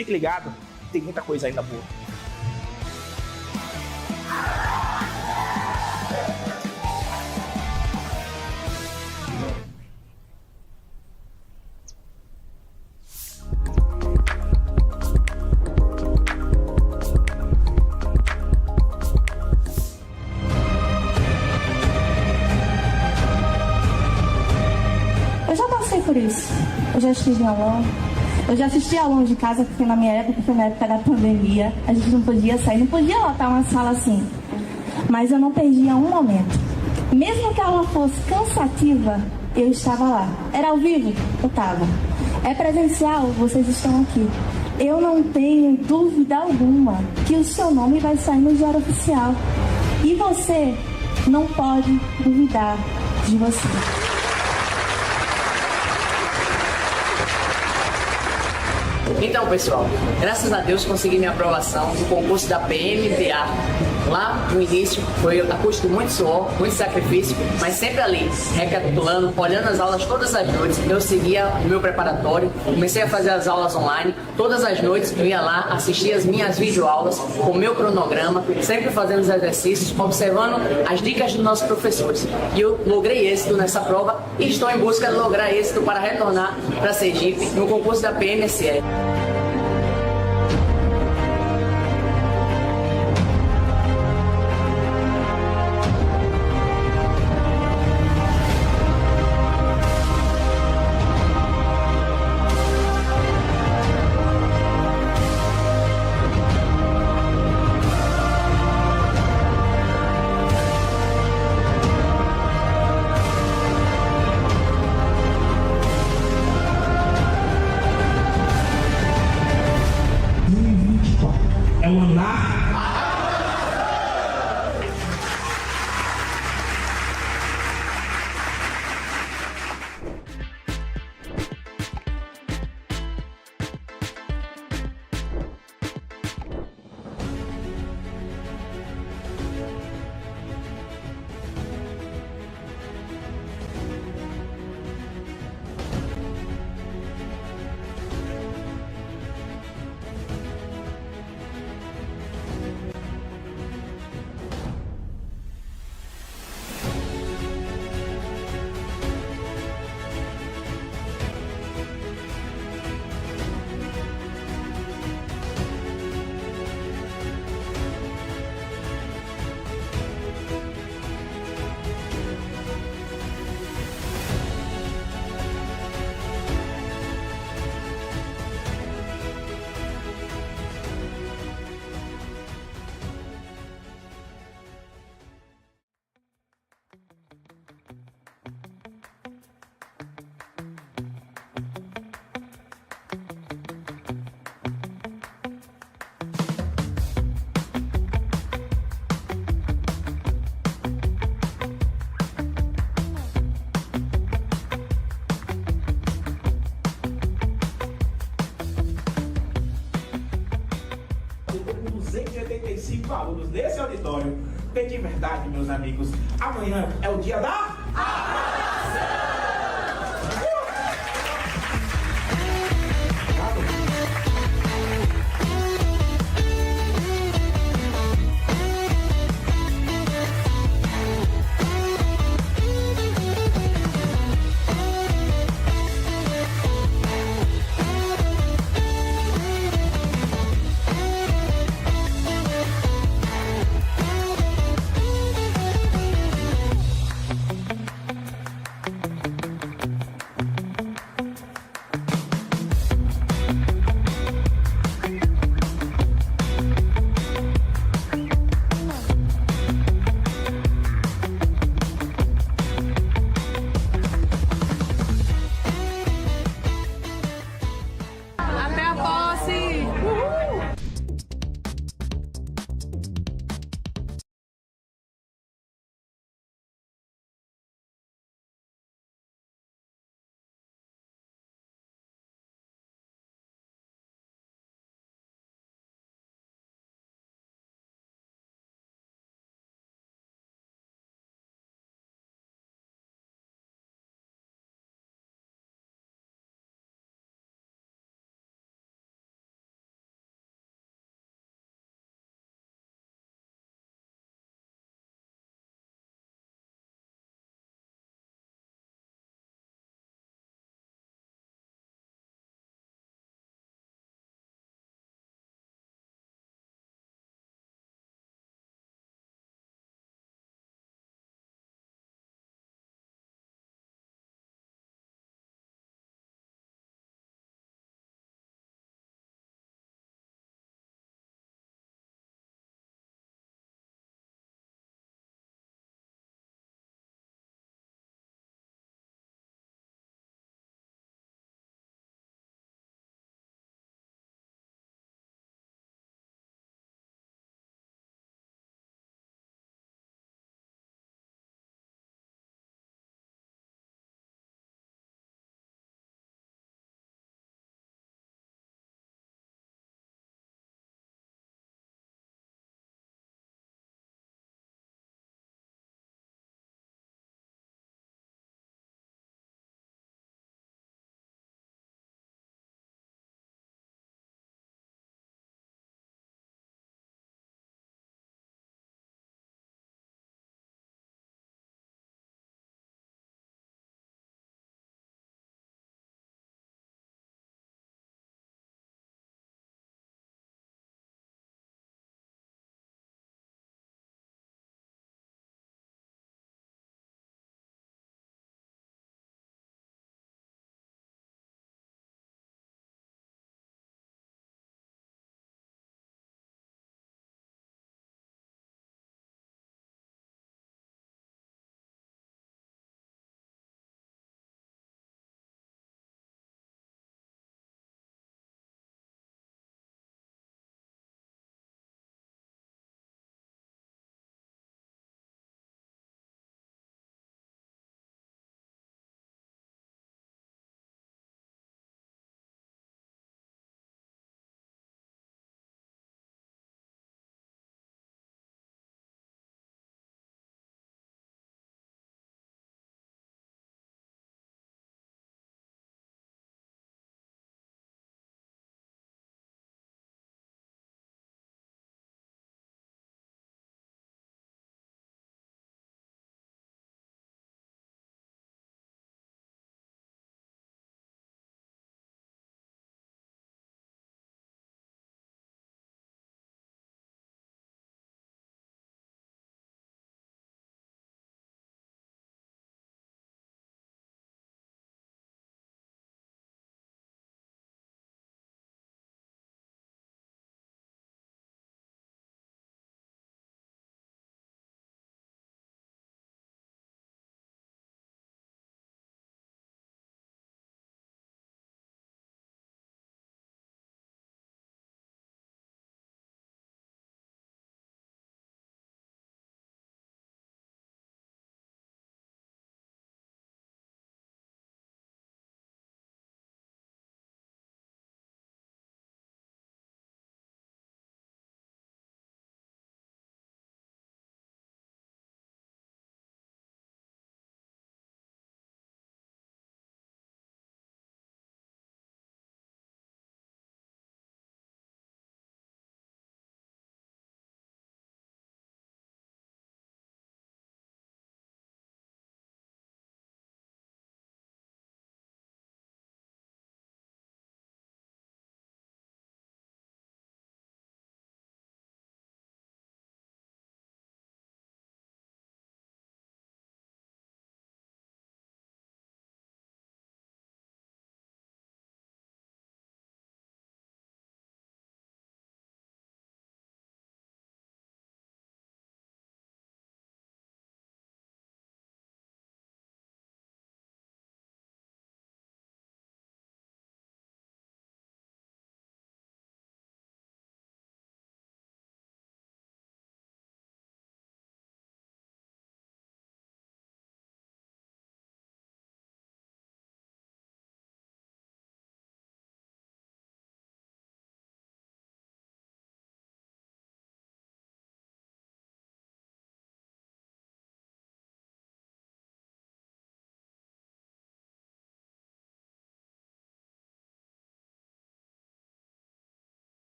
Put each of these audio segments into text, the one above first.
Fique ligado, tem muita coisa ainda boa. Eu já passei por isso. Eu já estive em aulão. Eu já assisti aulão de casa, porque na minha época, foi na época da pandemia, a gente não podia sair, não podia lotar uma sala assim. Mas eu não perdia um momento. Mesmo que a aula fosse cansativa, eu estava lá. Era ao vivo? Eu estava. É presencial? Vocês estão aqui. Eu não tenho dúvida alguma que o seu nome vai sair no Diário Oficial. E você não pode duvidar de você. Então, pessoal, graças a Deus consegui minha aprovação no concurso da PMDA. Lá no início foi a custo de muito suor, muito sacrifício, mas sempre ali, recapitulando, olhando as aulas todas as noites. Eu seguia o meu preparatório, comecei a fazer as aulas online. Todas as noites eu ia lá, assistia as minhas videoaulas com o meu cronograma, sempre fazendo os exercícios, observando as dicas dos nossos professores. E eu logrei êxito nessa prova e estou em busca de lograr êxito para retornar para Sergipe no concurso da PMSE. É o andar. Com 285 alunos nesse auditório, porque de verdade, meus amigos, amanhã é o dia da aprovação!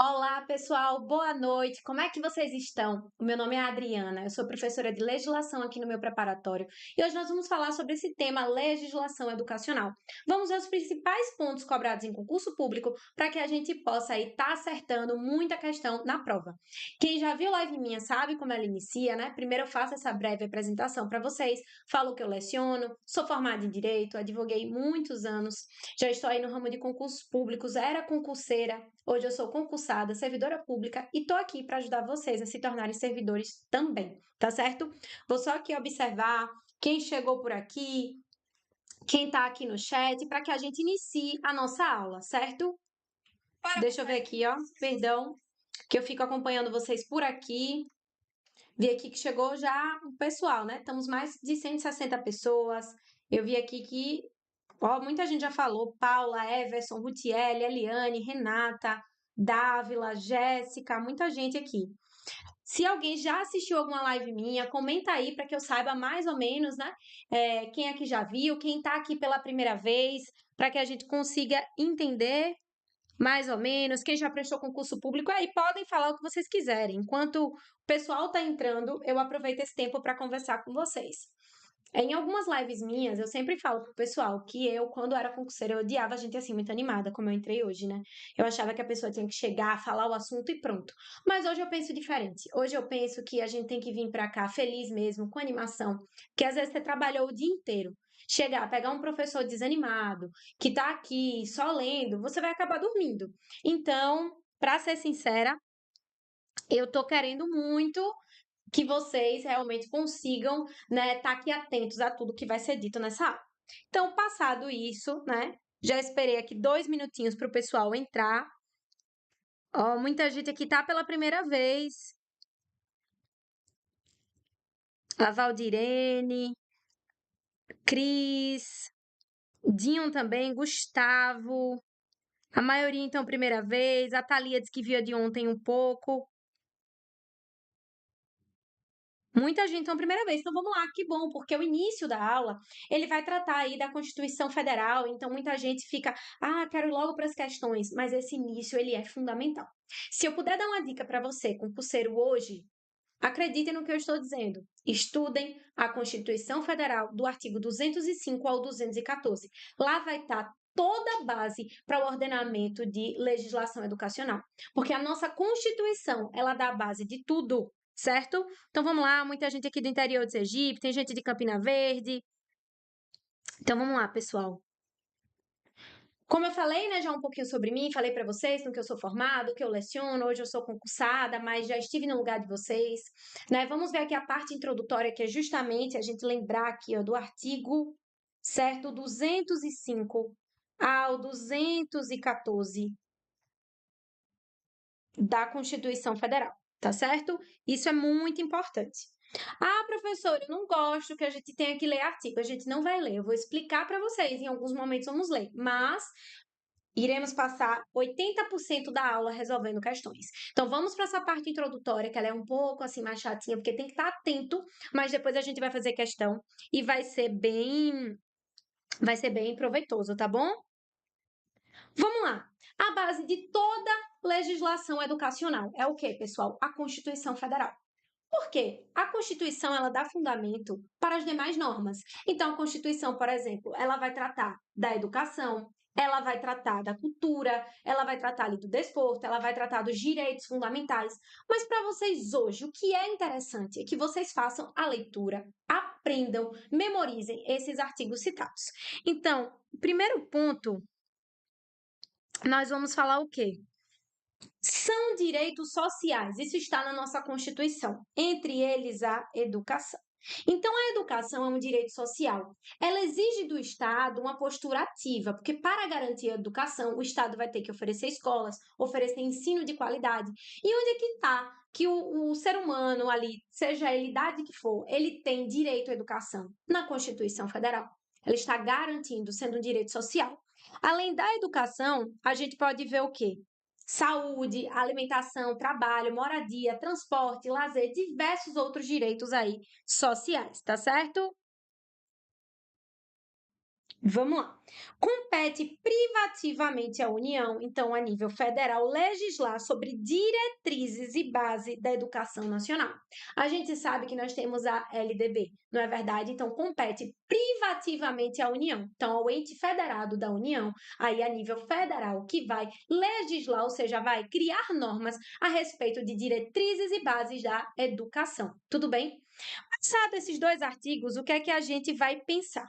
Olá, pessoal, boa noite. Como é que vocês estão? O meu nome é Adriana, eu sou professora de legislação aqui no meu preparatório e hoje nós vamos falar sobre esse tema legislação educacional. Vamos ver os principais pontos cobrados em concurso público para que a gente possa aí estar acertando muita questão na prova. Quem já viu live minha sabe como ela inicia, né? Primeiro eu faço essa breve apresentação para vocês, falo que eu leciono, sou formada em Direito, advoguei muitos anos, já estou aí no ramo de concursos públicos, era concurseira, hoje eu sou concursada, servidora pública e estou aqui para ajudar vocês a se tornarem servidores também, tá certo? Vou só aqui observar quem chegou por aqui, quem está aqui no chat, para que a gente inicie a nossa aula, certo? Deixa eu ver aqui, ó, perdão, que eu fico acompanhando vocês por aqui. Vi aqui que chegou já o pessoal, né? Estamos mais de 160 pessoas. Eu vi aqui que ó, muita gente já falou, Paula, Everson, Rutiele, Eliane, Renata, Dávila, Jéssica, muita gente aqui. Se alguém já assistiu alguma live minha, comenta aí para que eu saiba mais ou menos, né? Quem aqui já viu, quem está aqui pela primeira vez, para que a gente consiga entender mais ou menos, quem já prestou concurso público, aí podem falar o que vocês quiserem. Enquanto o pessoal está entrando, eu aproveito esse tempo para conversar com vocês. Em algumas lives minhas, eu sempre falo pro pessoal que eu, quando era concurseira, eu odiava a gente assim, muito animada, como eu entrei hoje, né? Eu achava que a pessoa tinha que chegar, falar o assunto e pronto. Mas hoje eu penso diferente. Hoje eu penso que a gente tem que vir pra cá feliz mesmo, com animação. Que às vezes você trabalhou o dia inteiro. Chegar, pegar um professor desanimado, que tá aqui só lendo, você vai acabar dormindo. Então, pra ser sincera, eu tô querendo muito que vocês realmente consigam, né, estar aqui atentos a tudo que vai ser dito nessa aula. Então, passado isso, né, já esperei aqui 2 minutinhos para o pessoal entrar. Ó, muita gente aqui tá pela primeira vez. A Valdirene, Cris, Dinho também, Gustavo. A maioria, então, primeira vez. A Thalia disse que via de ontem um pouco. Muita gente, então, primeira vez. Então, vamos lá, que bom, porque o início da aula, ele vai tratar aí da Constituição Federal, então muita gente fica, quero ir logo para as questões, mas esse início, ele é fundamental. Se eu puder dar uma dica para você, concurseiro, hoje, acreditem no que eu estou dizendo. Estudem a Constituição Federal do artigo 205 ao 214. Lá vai estar toda a base para o ordenamento de legislação educacional, porque a nossa Constituição, ela dá a base de tudo, certo? Então vamos lá, muita gente aqui do interior de Sergipe, tem gente de Campina Verde. Então vamos lá, pessoal. Como eu falei, né, já um pouquinho sobre mim, falei para vocês no que eu sou formado, que eu leciono, hoje eu sou concursada, mas já estive no lugar de vocês, né? Vamos ver aqui a parte introdutória, que é justamente a gente lembrar aqui, ó, do artigo, certo, 205 ao 214 da Constituição Federal, tá certo? Isso é muito importante. Professor, eu não gosto que a gente tenha que ler artigo. A gente não vai ler. Eu vou explicar para vocês. Em alguns momentos vamos ler. Mas iremos passar 80% da aula resolvendo questões. Então, vamos para essa parte introdutória, que ela é um pouco assim mais chatinha, porque tem que estar atento, mas depois a gente vai fazer questão e vai ser bem proveitoso, tá bom? Vamos lá. A base de toda legislação educacional é o quê, pessoal? A Constituição Federal. Por quê? A Constituição, ela dá fundamento para as demais normas. Então, a Constituição, por exemplo, ela vai tratar da educação, ela vai tratar da cultura, ela vai tratar ali do desporto, ela vai tratar dos direitos fundamentais. Mas para vocês hoje, o que é interessante é que vocês façam a leitura, aprendam, memorizem esses artigos citados. Então, primeiro ponto, nós vamos falar o quê? São direitos sociais, isso está na nossa Constituição, entre eles a educação. Então, a educação é um direito social. Ela exige do Estado uma postura ativa, porque para garantir a educação, o Estado vai ter que oferecer escolas, oferecer ensino de qualidade. E onde é que está que o ser humano ali, seja ele idade que for, ele tem direito à educação? Na Constituição Federal. Ela está garantindo, sendo um direito social. Além da educação, a gente pode ver o quê? Saúde, alimentação, trabalho, moradia, transporte, lazer, diversos outros direitos aí sociais, tá certo? Vamos lá. Compete privativamente à União, então, a nível federal, legislar sobre diretrizes e base da educação nacional. A gente sabe que nós temos a LDB, não é verdade? Então, compete privativamente à União. Então, ao ente federado da União, aí a nível federal, que vai legislar, ou seja, vai criar normas a respeito de diretrizes e bases da educação. Tudo bem? Passados esses dois artigos, o que é que a gente vai pensar?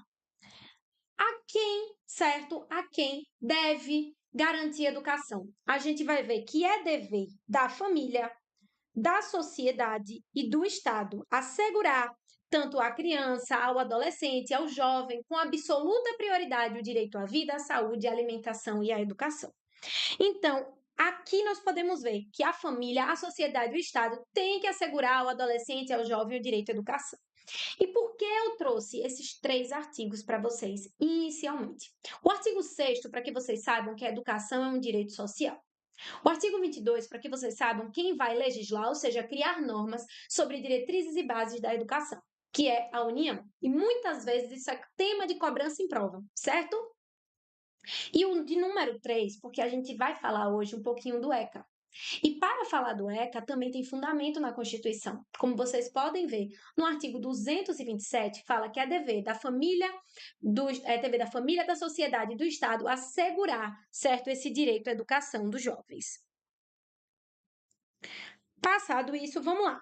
A quem, certo? A quem deve garantir educação? A gente vai ver que é dever da família, da sociedade e do Estado assegurar tanto à criança, ao adolescente, ao jovem, com absoluta prioridade o direito à vida, à saúde, à alimentação e à educação. Então, aqui nós podemos ver que a família, a sociedade e o Estado têm que assegurar ao adolescente e ao jovem o direito à educação. E por que eu trouxe esses 3 artigos para vocês inicialmente? O artigo 6º, para que vocês saibam que a educação é um direito social. O artigo 22, para que vocês saibam quem vai legislar, ou seja, criar normas sobre diretrizes e bases da educação, que é a União. E muitas vezes isso é tema de cobrança em prova, certo? E o de número 3, porque a gente vai falar hoje um pouquinho do ECA. E para falar do ECA, também tem fundamento na Constituição. Como vocês podem ver, no artigo 227, fala que é dever da família, dever da família, da sociedade e do Estado assegurar, certo, esse direito à educação dos jovens. Passado isso, vamos lá.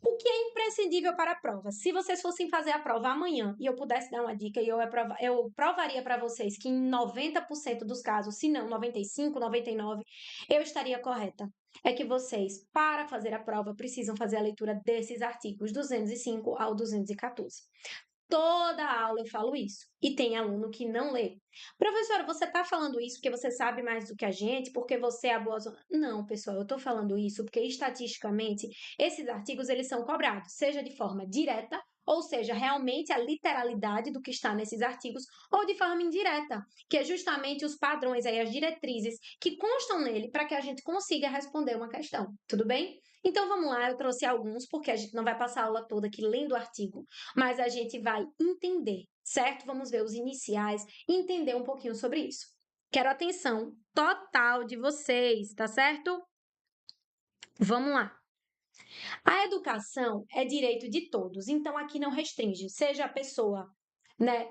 O que é imprescindível para a prova? Se vocês fossem fazer a prova amanhã e eu pudesse dar uma dica e eu provaria para vocês que em 90% dos casos, se não 95, 99, eu estaria correta. É que vocês, para fazer a prova, precisam fazer a leitura desses artigos 205 ao 214. Toda aula eu falo isso. E tem aluno que não lê. Professora, você está falando isso porque você sabe mais do que a gente, porque você é a boa zona. Não, pessoal, eu estou falando isso porque estatisticamente esses artigos eles são cobrados, seja de forma direta, ou seja, realmente a literalidade do que está nesses artigos, ou de forma indireta, que é justamente os padrões aí, as diretrizes que constam nele para que a gente consiga responder uma questão. Tudo bem? Então vamos lá, eu trouxe alguns, porque a gente não vai passar a aula toda aqui lendo o artigo, mas a gente vai entender, certo? Vamos ver os iniciais e entender um pouquinho sobre isso. Quero a atenção total de vocês, tá certo? Vamos lá. A educação é direito de todos, então aqui não restringe, seja a pessoa, né,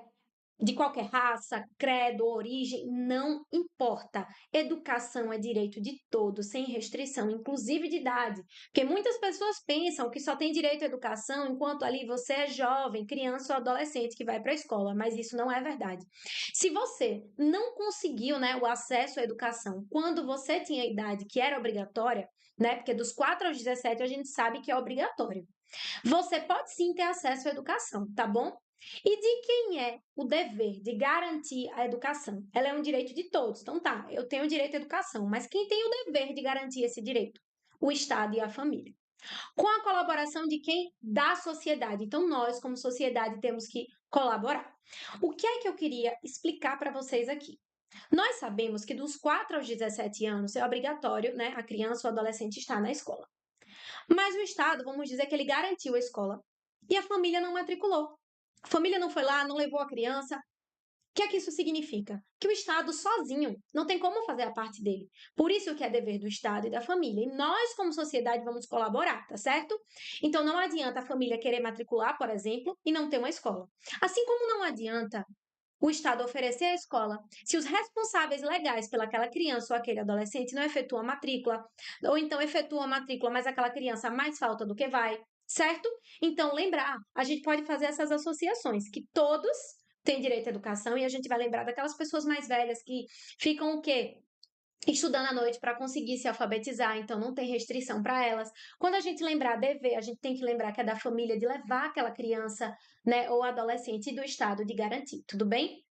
de qualquer raça, credo, origem, não importa. Educação é direito de todos, sem restrição, inclusive de idade. Porque muitas pessoas pensam que só tem direito à educação enquanto ali você é jovem, criança ou adolescente que vai para a escola, mas isso não é verdade. Se você não conseguiu, né, o acesso à educação quando você tinha a idade que era obrigatória, né, porque dos 4 aos 17 a gente sabe que é obrigatório. Você pode sim ter acesso à educação, tá bom? E de quem é o dever de garantir a educação? Ela é um direito de todos. Então tá, eu tenho direito à educação, mas quem tem o dever de garantir esse direito? O Estado e a família. Com a colaboração de quem? Da sociedade. Então nós, como sociedade, temos que colaborar. O que é que eu queria explicar para vocês aqui? Nós sabemos que dos 4 aos 17 anos é obrigatório, né, a criança ou adolescente estar na escola. Mas o Estado, vamos dizer que ele garantiu a escola e a família não matriculou. A família não foi lá, não levou a criança. O que é que isso significa? Que o Estado sozinho não tem como fazer a parte dele. Por isso que é dever do Estado e da família. E nós, como sociedade, vamos colaborar, tá certo? Então não adianta a família querer matricular, por exemplo, e não ter uma escola. Assim como não adianta o Estado oferecer a escola se os responsáveis legais pelaquela criança ou aquele adolescente não efetuam a matrícula, ou então efetuam a matrícula, mas aquela criança mais falta do que vai, certo? Então, lembrar, a gente pode fazer essas associações, que todos têm direito à educação e a gente vai lembrar daquelas pessoas mais velhas que ficam o quê? Estudando à noite para conseguir se alfabetizar, então não tem restrição para elas. Quando a gente lembrar dever, a gente tem que lembrar que é da família de levar aquela criança, né, ou adolescente e do Estado de garantir, tudo bem?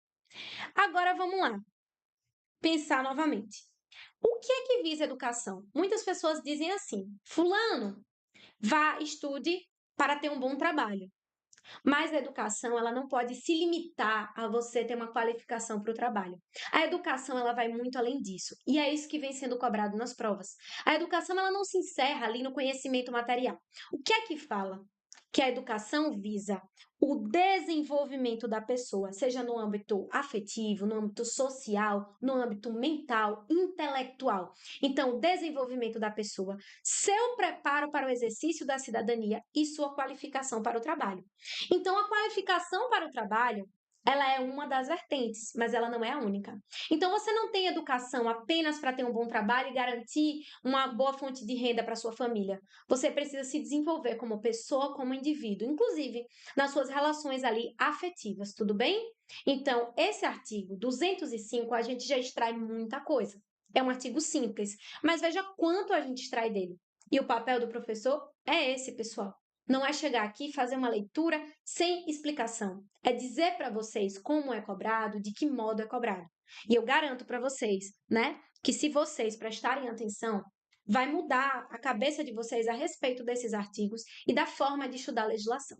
Agora vamos lá, pensar novamente. O que é que visa educação? Muitas pessoas dizem assim: fulano, vá, estude para ter um bom trabalho. Mas a educação, ela não pode se limitar a você ter uma qualificação para o trabalho. A educação, ela vai muito além disso. E é isso que vem sendo cobrado nas provas. A educação, ela não se encerra ali no conhecimento material. O que é que fala? que a educação visa o desenvolvimento da pessoa, seja no âmbito afetivo, no âmbito social, no âmbito mental, intelectual. Então, o desenvolvimento da pessoa, seu preparo para o exercício da cidadania e sua qualificação para o trabalho. Então, a qualificação para o trabalho, ela é uma das vertentes, mas ela não é a única. Então, você não tem educação apenas para ter um bom trabalho e garantir uma boa fonte de renda para sua família. Você precisa se desenvolver como pessoa, como indivíduo, inclusive nas suas relações ali afetivas, tudo bem? Então, esse artigo 205, a gente já extrai muita coisa. É um artigo simples, mas veja quanto a gente extrai dele. E o papel do professor é esse, pessoal. Não é chegar aqui e fazer uma leitura sem explicação. É dizer para vocês como é cobrado, de que modo é cobrado. E eu garanto para vocês, né, que se vocês prestarem atenção, vai mudar a cabeça de vocês a respeito desses artigos e da forma de estudar a legislação.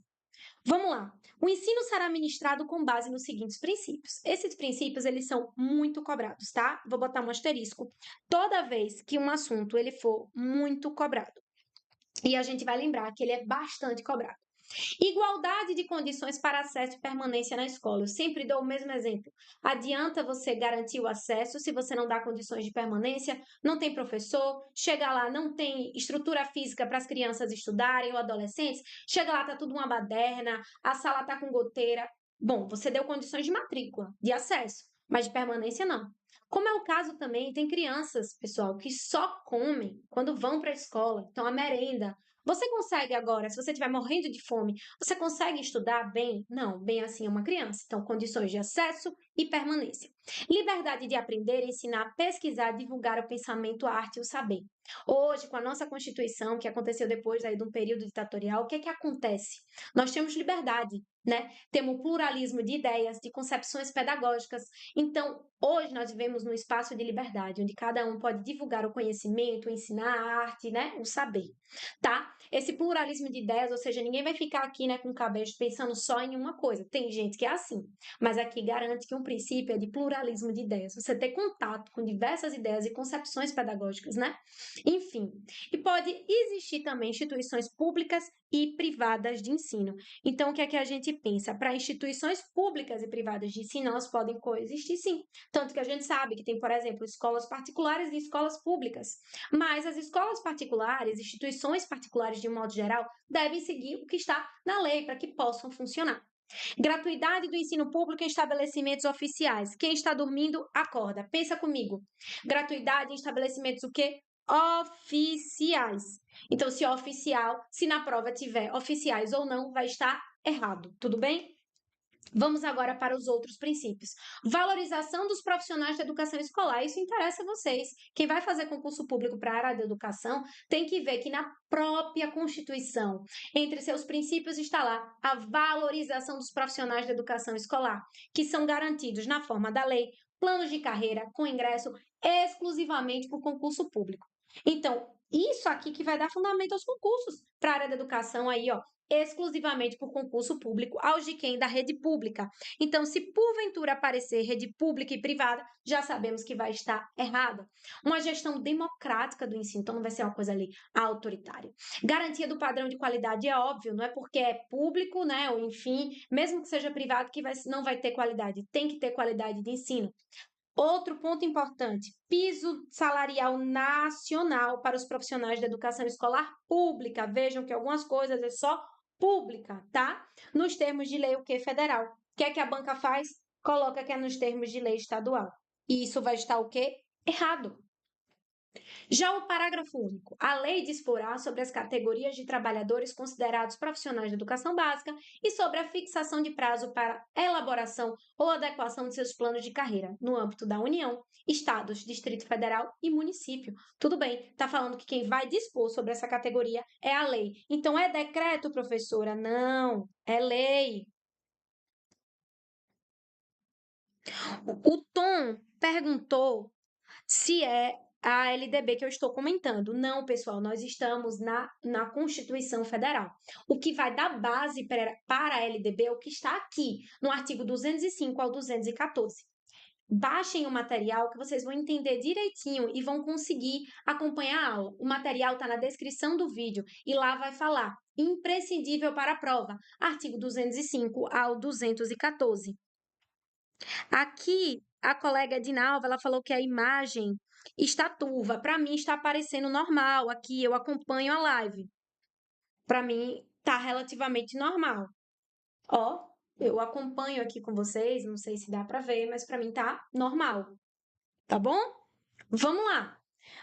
Vamos lá. O ensino será ministrado com base nos seguintes princípios. Esses princípios, eles são muito cobrados, tá? Vou botar um asterisco. Toda vez que um assunto ele for muito cobrado. E a gente vai lembrar que ele é bastante cobrado. Igualdade de condições para acesso e permanência na escola. Eu sempre dou o mesmo exemplo. Adianta você garantir o acesso se você não dá condições de permanência, não tem professor, chega lá, não tem estrutura física para as crianças estudarem ou adolescentes, chega lá, tá tudo uma baderna, a sala tá com goteira. Bom, você deu condições de matrícula, de acesso, mas de permanência não. Como é o caso também, tem crianças, pessoal, que só comem quando vão para a escola. Então, a merenda. Você consegue agora, se você estiver morrendo de fome, você consegue estudar bem? Não, bem assim é uma criança. Então, condições de acesso e permanência. Liberdade de aprender, ensinar, pesquisar, divulgar o pensamento, a arte e o saber. Hoje, com a nossa Constituição, que aconteceu depois aí de um período ditatorial, o que é que acontece? Nós temos liberdade, né? Temos pluralismo de ideias, de concepções pedagógicas. Então, hoje nós vivemos num espaço de liberdade, onde cada um pode divulgar o conhecimento, ensinar a arte, né? O saber, tá? Esse pluralismo de ideias, ou seja, ninguém vai ficar aqui, né, com o cabelo pensando só em uma coisa. Tem gente que é assim, mas aqui garante que um princípio é de pluralismo de ideias. Você ter contato com diversas ideias e concepções pedagógicas, né? Enfim, e pode existir também instituições públicas e privadas de ensino. Então, o que é que a gente pensa? Para instituições públicas e privadas de ensino, elas podem coexistir, sim. Tanto que a gente sabe que tem, por exemplo, escolas particulares e escolas públicas. Mas as escolas particulares, instituições particulares de um modo geral, devem seguir o que está na lei para que possam funcionar. Gratuidade do ensino público em estabelecimentos oficiais. Quem está dormindo, acorda. Pensa comigo. Gratuidade em estabelecimentos o quê? Oficiais. Então, se oficial, se na prova tiver oficiais ou não, vai estar errado. Tudo bem? Vamos agora para os outros princípios. Valorização dos profissionais da educação escolar. Isso interessa a vocês. Quem vai fazer concurso público para a área da educação tem que ver que na própria Constituição, entre seus princípios, está lá a valorização dos profissionais da educação escolar, que são garantidos na forma da lei, planos de carreira com ingresso exclusivamente por concurso público. Então, isso aqui que vai dar fundamento aos concursos para a área da educação aí, ó, exclusivamente por concurso público aos de quem da rede pública. Então, se porventura aparecer rede pública e privada, já sabemos que vai estar errada. Uma gestão democrática do ensino, então não vai ser uma coisa ali autoritária. Garantia do padrão de qualidade é óbvio, não é porque é público, né, ou enfim, mesmo que seja privado que não vai ter qualidade, tem que ter qualidade de ensino. Outro ponto importante, piso salarial nacional para os profissionais da educação escolar pública. Vejam que algumas coisas é só pública, tá? Nos termos de lei, o que federal? O que é que a banca faz? Coloca que é nos termos de lei estadual. E isso vai estar o quê? Errado. Já o parágrafo único, a lei disporá sobre as categorias de trabalhadores considerados profissionais de educação básica e sobre a fixação de prazo para elaboração ou adequação de seus planos de carreira no âmbito da União, Estados, Distrito Federal e município. Tudo bem, está falando que quem vai dispor sobre essa categoria é a lei. Então, é decreto, professora? Não, é lei. O Tom perguntou se é a LDB que eu estou comentando. Não, pessoal, nós estamos na Constituição Federal. O que vai dar base para a LDB é o que está aqui, no artigo 205 ao 214. baixem o material que vocês vão entender direitinho e vão conseguir acompanhar a aula. O material está na descrição do vídeo e lá vai falar imprescindível para a prova, artigo 205 ao 214. Aqui, a colega Dinalva, ela falou que a imagem está turva. Para mim, está aparecendo normal. Aqui, eu acompanho a live. Para mim, está relativamente normal. Ó, eu acompanho aqui com vocês, não sei se dá para ver, mas para mim tá normal. Tá bom? Vamos lá.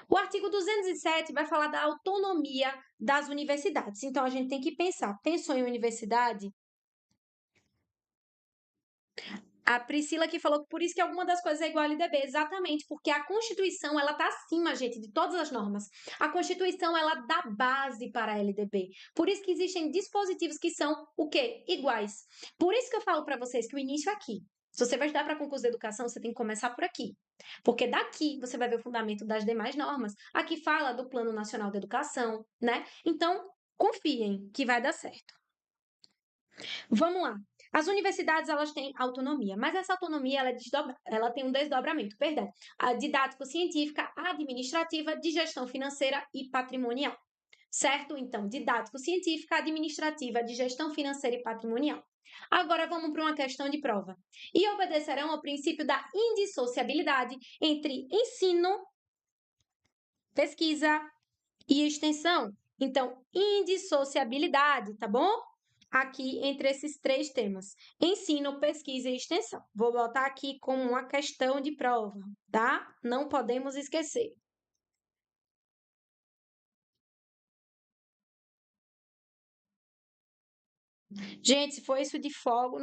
O artigo 207 vai falar da autonomia das universidades. Então, a gente tem que pensar. Pensou em universidade? A Priscila que falou que por isso que alguma das coisas é igual à LDB, exatamente, porque a Constituição, ela tá acima, gente, de todas as normas. A Constituição, ela dá base para a LDB. Por isso que existem dispositivos que são, o quê? Iguais. Por isso que eu falo para vocês que o início é aqui. Se você vai estudar para concurso de educação, você tem que começar por aqui. Porque daqui você vai ver o fundamento das demais normas. Aqui fala do Plano Nacional de Educação, né? Então, confiem que vai dar certo. Vamos lá. As universidades, elas têm autonomia, mas essa autonomia, ela tem um desdobramento, perdão, a didático-científica, administrativa, de gestão financeira e patrimonial, certo? Então, didático-científica, administrativa, de gestão financeira e patrimonial. Agora, vamos para uma questão de prova. E obedecerão ao princípio da indissociabilidade entre ensino, pesquisa e extensão. Então, indissociabilidade, tá bom? Aqui entre esses três temas: ensino, pesquisa e extensão. Vou botar aqui como uma questão de prova, tá? Não podemos esquecer. Gente, se for isso de foco,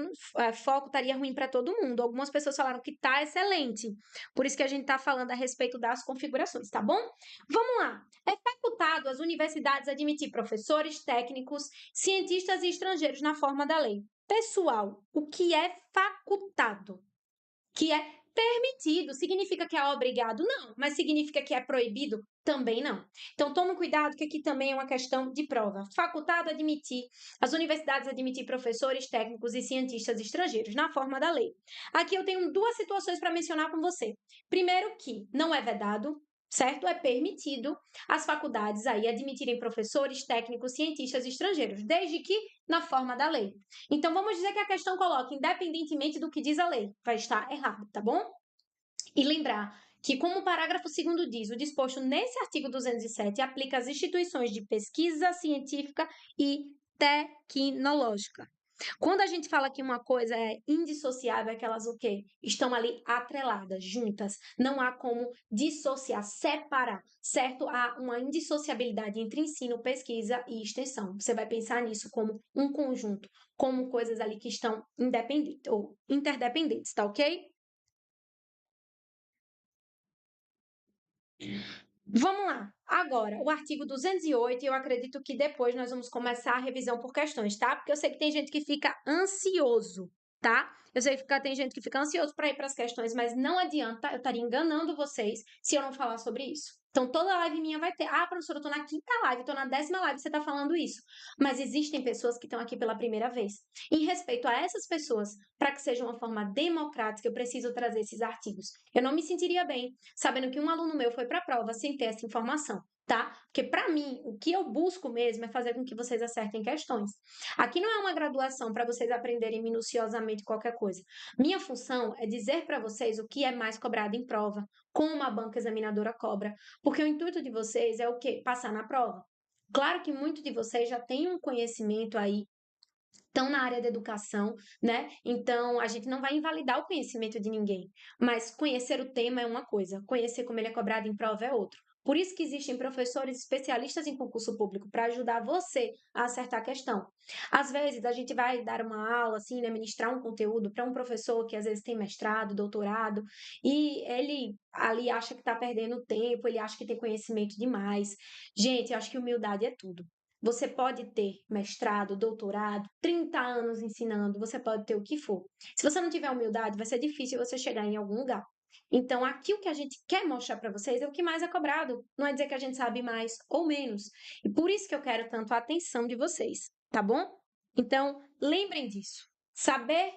foco estaria ruim para todo mundo. Algumas pessoas falaram que tá excelente. Por isso que a gente tá falando a respeito das configurações, tá bom? Vamos lá. É facultado às universidades admitir professores, técnicos, cientistas e estrangeiros na forma da lei. Pessoal, o que é facultado? Que é permitido. Significa que é obrigado? Não. Mas significa que é proibido? Também não. Então, tome cuidado que aqui também é uma questão de prova. Facultado admitir, as universidades admitir professores, técnicos e cientistas estrangeiros, na forma da lei. Aqui eu tenho duas situações para mencionar com você. Primeiro que não é vedado, certo? É permitido as faculdades aí admitirem professores, técnicos, cientistas estrangeiros, desde que na forma da lei. Então, vamos dizer que a questão coloca, independentemente do que diz a lei, vai estar errado, tá bom? E lembrar que, como o parágrafo 2º diz, o disposto nesse artigo 207 aplica às instituições de pesquisa científica e tecnológica. Quando a gente fala que uma coisa é indissociável, é que elas o quê? Estão ali atreladas, juntas. Não há como dissociar, separar, certo? Há uma indissociabilidade entre ensino, pesquisa e extensão. Você vai pensar nisso como um conjunto, como coisas ali que estão independentes ou interdependentes, tá ok? Vamos lá. Agora, o artigo 208, eu acredito que depois nós vamos começar a revisão por questões, tá? Porque eu sei que tem gente que fica ansioso, tá? Eu sei que tem gente que fica ansioso para ir para as questões, mas não adianta, eu estaria enganando vocês se eu não falar sobre isso. Então, toda live minha vai ter. Ah, professora, eu tô na 5ª live, tô na 10ª live, você tá falando isso. Mas existem pessoas que estão aqui pela primeira vez. Em respeito a essas pessoas, para que seja uma forma democrática, eu preciso trazer esses artigos. Eu não me sentiria bem sabendo que um aluno meu foi para a prova sem ter essa informação, tá? Porque para mim, o que eu busco mesmo é fazer com que vocês acertem questões. Aqui não é uma graduação para vocês aprenderem minuciosamente qualquer coisa. Minha função é dizer para vocês o que é mais cobrado em prova, como a banca examinadora cobra, porque o intuito de vocês é o quê? Passar na prova. Claro que muitos de vocês já têm um conhecimento aí, estão na área da educação, né? Então, a gente não vai invalidar o conhecimento de ninguém, mas conhecer o tema é uma coisa, conhecer como ele é cobrado em prova é outro. Por isso que existem professores especialistas em concurso público para ajudar você a acertar a questão. Às vezes, a gente vai dar uma aula, assim, né, ministrar um conteúdo para um professor que às vezes tem mestrado, doutorado, e ele ali acha que está perdendo tempo, ele acha que tem conhecimento demais. Gente, eu acho que humildade é tudo. Você pode ter mestrado, doutorado, 30 anos ensinando, você pode ter o que for. Se você não tiver humildade, vai ser difícil você chegar em algum lugar. Então, aqui o que a gente quer mostrar para vocês é o que mais é cobrado. Não é dizer que a gente sabe mais ou menos. E por isso que eu quero tanto a atenção de vocês, tá bom? Então, lembrem disso. Saber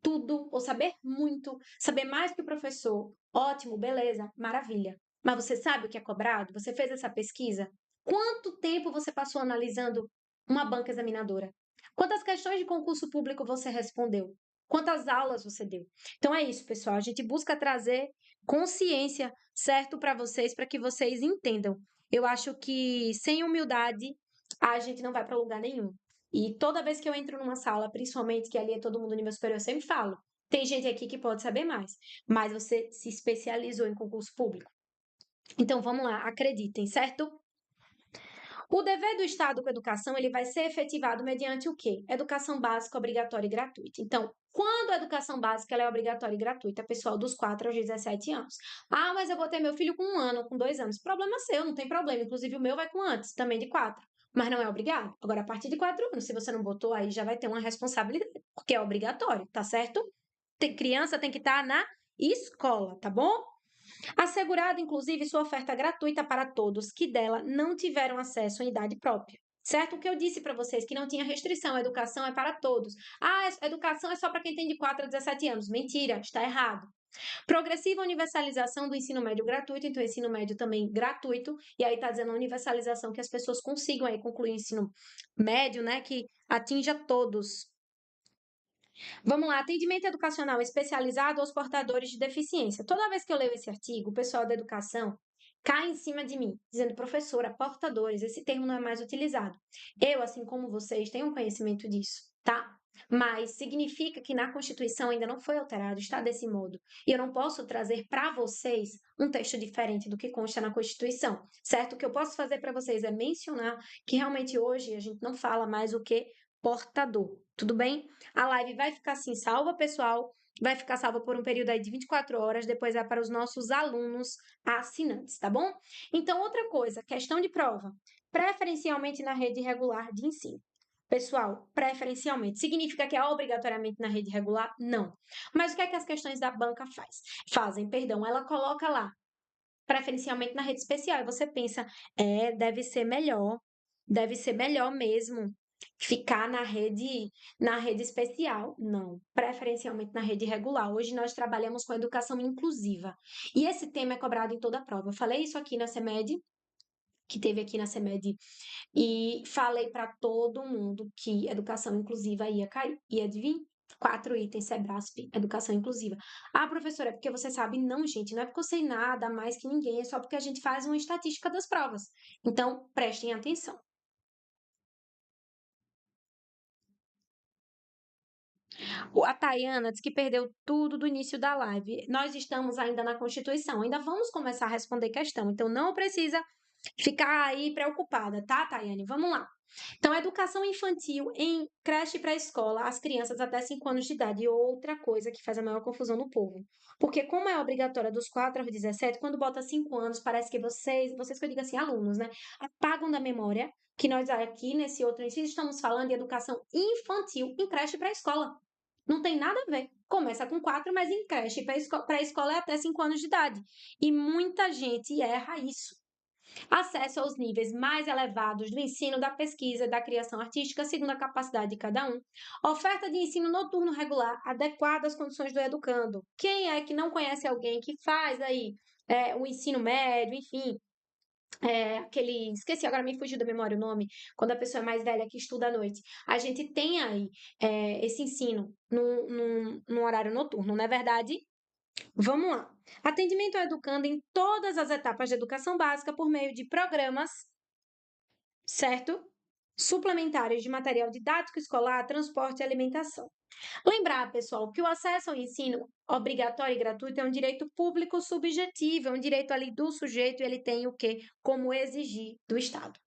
tudo ou saber muito, saber mais que o professor, ótimo, beleza, maravilha. Mas você sabe o que é cobrado? Você fez essa pesquisa? Quanto tempo você passou analisando uma banca examinadora? Quantas questões de concurso público você respondeu? Quantas aulas você deu? Então é isso, pessoal. A gente busca trazer consciência, certo, para que vocês entendam. Eu acho que sem humildade a gente não vai para lugar nenhum. E toda vez que eu entro numa sala, principalmente que ali é todo mundo nível superior, eu sempre falo: tem gente aqui que pode saber mais, mas você se especializou em concurso público. Então vamos lá, acreditem, certo? O dever do Estado com a educação, ele vai ser efetivado mediante o quê? Educação básica obrigatória e gratuita. Então, quando a educação básica ela é obrigatória e gratuita, pessoal, dos 4 aos 17 anos. Ah, mas eu vou ter meu filho com 1 ano, com 2 anos. Problema seu, não tem problema. Inclusive o meu vai com antes, também de 4. Mas não é obrigado. Agora, a partir de 4 anos, se você não botou, aí já vai ter uma responsabilidade, porque é obrigatório, tá certo? Criança tem que estar na escola, tá bom? Assegurado, inclusive, sua oferta gratuita para todos que dela não tiveram acesso em idade própria. Certo? O que eu disse para vocês, que não tinha restrição, a educação é para todos. Ah, a educação é só para quem tem de 4 a 17 anos. Mentira, está errado. Progressiva universalização do ensino médio gratuito, então ensino médio também gratuito, e aí está dizendo a universalização que as pessoas consigam aí concluir o ensino médio, né, que atinja todos. Vamos lá, atendimento educacional especializado aos portadores de deficiência. Toda vez que eu leio esse artigo, o pessoal da educação cai em cima de mim, dizendo, professora, portadores, esse termo não é mais utilizado. Eu, assim como vocês, tenho um conhecimento disso, tá? Mas significa que na Constituição ainda não foi alterado, está desse modo. E eu não posso trazer para vocês um texto diferente do que consta na Constituição, certo? O que eu posso fazer para vocês é mencionar que realmente hoje a gente não fala mais o que portador, tudo bem? A live vai ficar assim salva, pessoal. Vai ficar salva por um período aí de 24 horas, depois é para os nossos alunos assinantes, tá bom? Então, outra coisa, questão de prova. Preferencialmente na rede regular de ensino. Pessoal, preferencialmente. Significa que é obrigatoriamente na rede regular? Não. Mas o que é que as questões da banca fazem? Perdão, ela coloca lá, preferencialmente na rede especial. E você pensa, deve ser melhor mesmo ficar na rede especial. Não, preferencialmente na rede regular. Hoje nós trabalhamos com educação inclusiva. E esse tema é cobrado em toda a prova. Eu falei isso aqui na CEMED, que teve aqui na CEMED, e falei para todo mundo que educação inclusiva ia cair. E adivinha? 4 itens, SEBRASP, educação inclusiva. Ah, professora, é porque você sabe? Não, gente, não é porque eu sei nada mais que ninguém, é só porque a gente faz uma estatística das provas. Então, prestem atenção. A Tayana disse que perdeu tudo do início da live. Nós estamos ainda na Constituição, ainda vamos começar a responder questão, então não precisa ficar aí preocupada, tá, Tayane? Vamos lá. Então, educação infantil em creche e pré-escola, as crianças até 5 anos de idade. E outra coisa que faz a maior confusão no povo. Porque como é obrigatória dos 4 aos 17, quando bota 5 anos, parece que vocês que eu digo assim, alunos, né? Apagam da memória que nós aqui, nesse outro ensino, estamos falando de educação infantil em creche e pré-escola. Não tem nada a ver. Começa com 4, mas em creche e pré-escola é até 5 anos de idade. E muita gente erra isso. Acesso aos níveis mais elevados do ensino, da pesquisa e da criação artística, segundo a capacidade de cada um. Oferta de ensino noturno regular, adequada às condições do educando. Quem é que não conhece alguém que faz aí o ensino médio, enfim, esqueci, agora me fugiu da memória o nome, quando a pessoa é mais velha que estuda à noite. A gente tem aí esse ensino no horário noturno, não é verdade? Vamos lá. Atendimento ao educando em todas as etapas de educação básica por meio de programas, certo? Suplementares de material didático escolar, transporte e alimentação. Lembrar, pessoal, que o acesso ao ensino obrigatório e gratuito é um direito público subjetivo, é um direito ali do sujeito e ele tem o quê? Como exigir do Estado.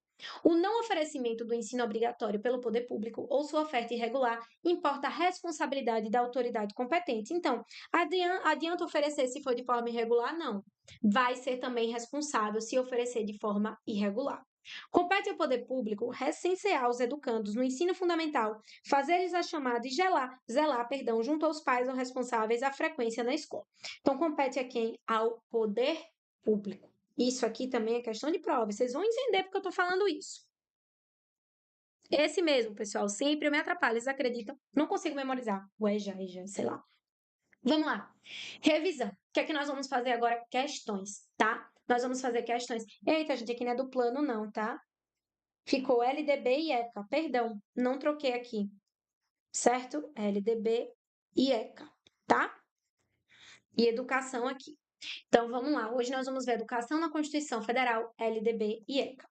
O não oferecimento do ensino obrigatório pelo poder público ou sua oferta irregular importa a responsabilidade da autoridade competente. Então, adianta oferecer se for de forma irregular? Não. Vai ser também responsável se oferecer de forma irregular. Compete ao poder público recensear os educandos no ensino fundamental, fazer-lhes a chamada e zelar, junto aos pais ou responsáveis a frequência na escola. Então, compete a quem? Ao poder público. Isso aqui também é questão de prova. Vocês vão entender porque eu estou falando isso. Esse mesmo, pessoal. Sempre eu me atrapalho, vocês acreditam? Não consigo memorizar. O EJA, sei lá. Vamos lá. Revisão. O que é que nós vamos fazer agora? Questões, tá? Nós vamos fazer questões. Eita, gente, aqui não é do plano não, tá? Ficou LDB e ECA. Perdão, não troquei aqui. Certo? LDB e ECA, tá? E educação aqui. Então, vamos lá. Hoje nós vamos ver educação na Constituição Federal, LDB e ECA.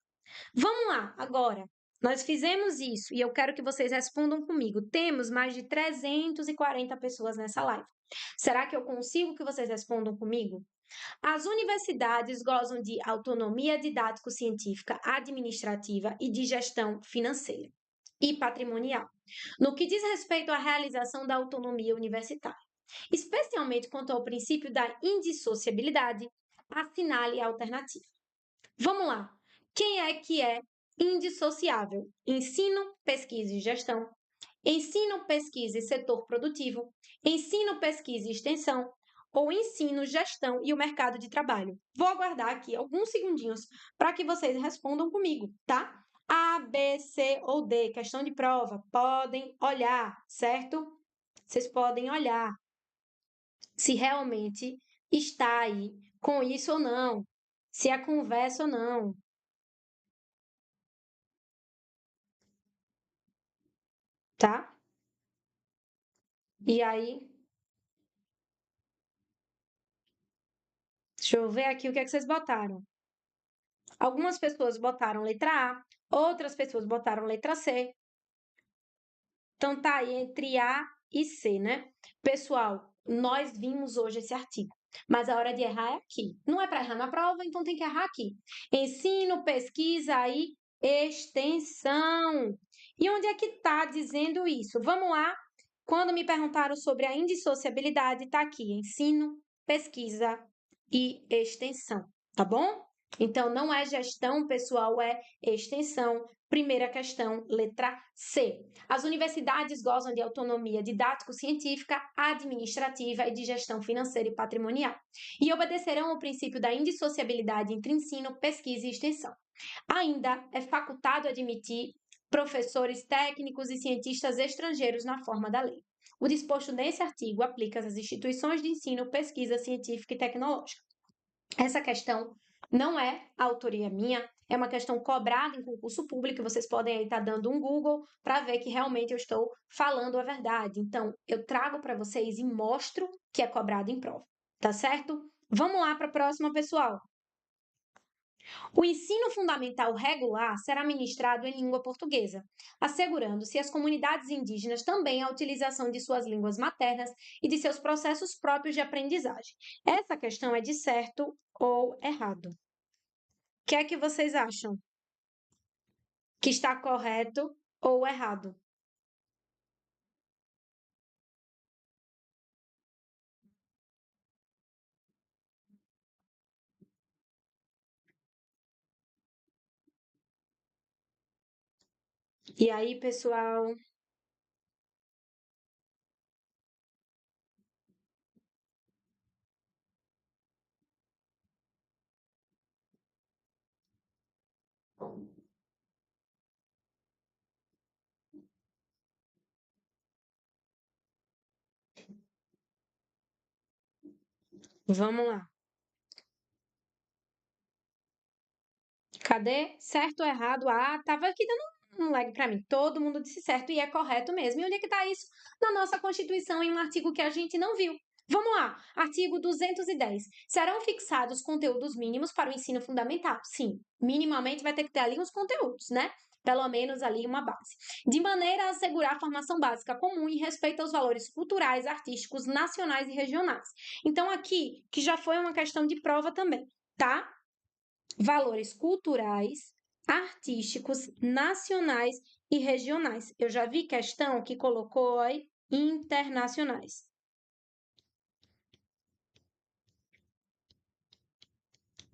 Vamos lá, agora. Nós fizemos isso e eu quero que vocês respondam comigo. Temos mais de 340 pessoas nessa live. Será que eu consigo que vocês respondam comigo? As universidades gozam de autonomia didático-científica, administrativa e de gestão financeira e patrimonial, no que diz respeito à realização da autonomia universitária, especialmente quanto ao princípio da indissociabilidade, assinale a alternativa. Vamos lá. Quem é que é indissociável? Ensino, pesquisa e gestão, ensino, pesquisa e setor produtivo, ensino, pesquisa e extensão, ou ensino, gestão e o mercado de trabalho. Vou aguardar aqui alguns segundinhos para que vocês respondam comigo, tá? A, B, C ou D, questão de prova, podem olhar, certo? Vocês podem olhar se realmente está aí com isso ou não, se é conversa ou não. Tá? E aí, deixa eu ver aqui o que é que vocês botaram. Algumas pessoas botaram letra A, outras pessoas botaram letra C. Então tá aí entre A e C, né? Pessoal, nós vimos hoje esse artigo, mas a hora de errar é aqui. Não é para errar na prova, então tem que errar aqui. Ensino, pesquisa e extensão. E onde é que está dizendo isso? Vamos lá. Quando me perguntaram sobre a indissociabilidade, está aqui: ensino, pesquisa e extensão, tá bom? Então, não é gestão, pessoal, é extensão. Primeira questão, letra C. As universidades gozam de autonomia didático-científica, administrativa e de gestão financeira e patrimonial, e obedecerão ao princípio da indissociabilidade entre ensino, pesquisa e extensão. Ainda é facultado admitir professores técnicos e cientistas estrangeiros na forma da lei. O disposto nesse artigo aplica às instituições de ensino, pesquisa científica e tecnológica. Essa questão não é autoria minha, é uma questão cobrada em concurso público, vocês podem aí estar dando um Google para ver que realmente eu estou falando a verdade. Então, eu trago para vocês e mostro que é cobrado em prova, tá certo? Vamos lá para a próxima, pessoal. O ensino fundamental regular será ministrado em língua portuguesa, assegurando-se às comunidades indígenas também a utilização de suas línguas maternas e de seus processos próprios de aprendizagem. Essa questão é de certo ou errado. O que é que vocês acham? Que está correto ou errado? E aí, pessoal? Vamos lá. Cadê? Certo ou errado? Ah, tava aqui dando um lag para mim. Todo mundo disse certo e é correto mesmo. E onde é que está isso? Na nossa Constituição, em um artigo que a gente não viu. Vamos lá, artigo 210. Serão fixados conteúdos mínimos para o ensino fundamental? Sim, minimamente vai ter que ter ali os conteúdos, né? Pelo menos ali uma base. De maneira a assegurar a formação básica comum e respeito aos valores culturais, artísticos, nacionais e regionais. Então, aqui, que já foi uma questão de prova também, tá? Valores culturais, artísticos, nacionais e regionais. Eu já vi questão que colocou aí internacionais.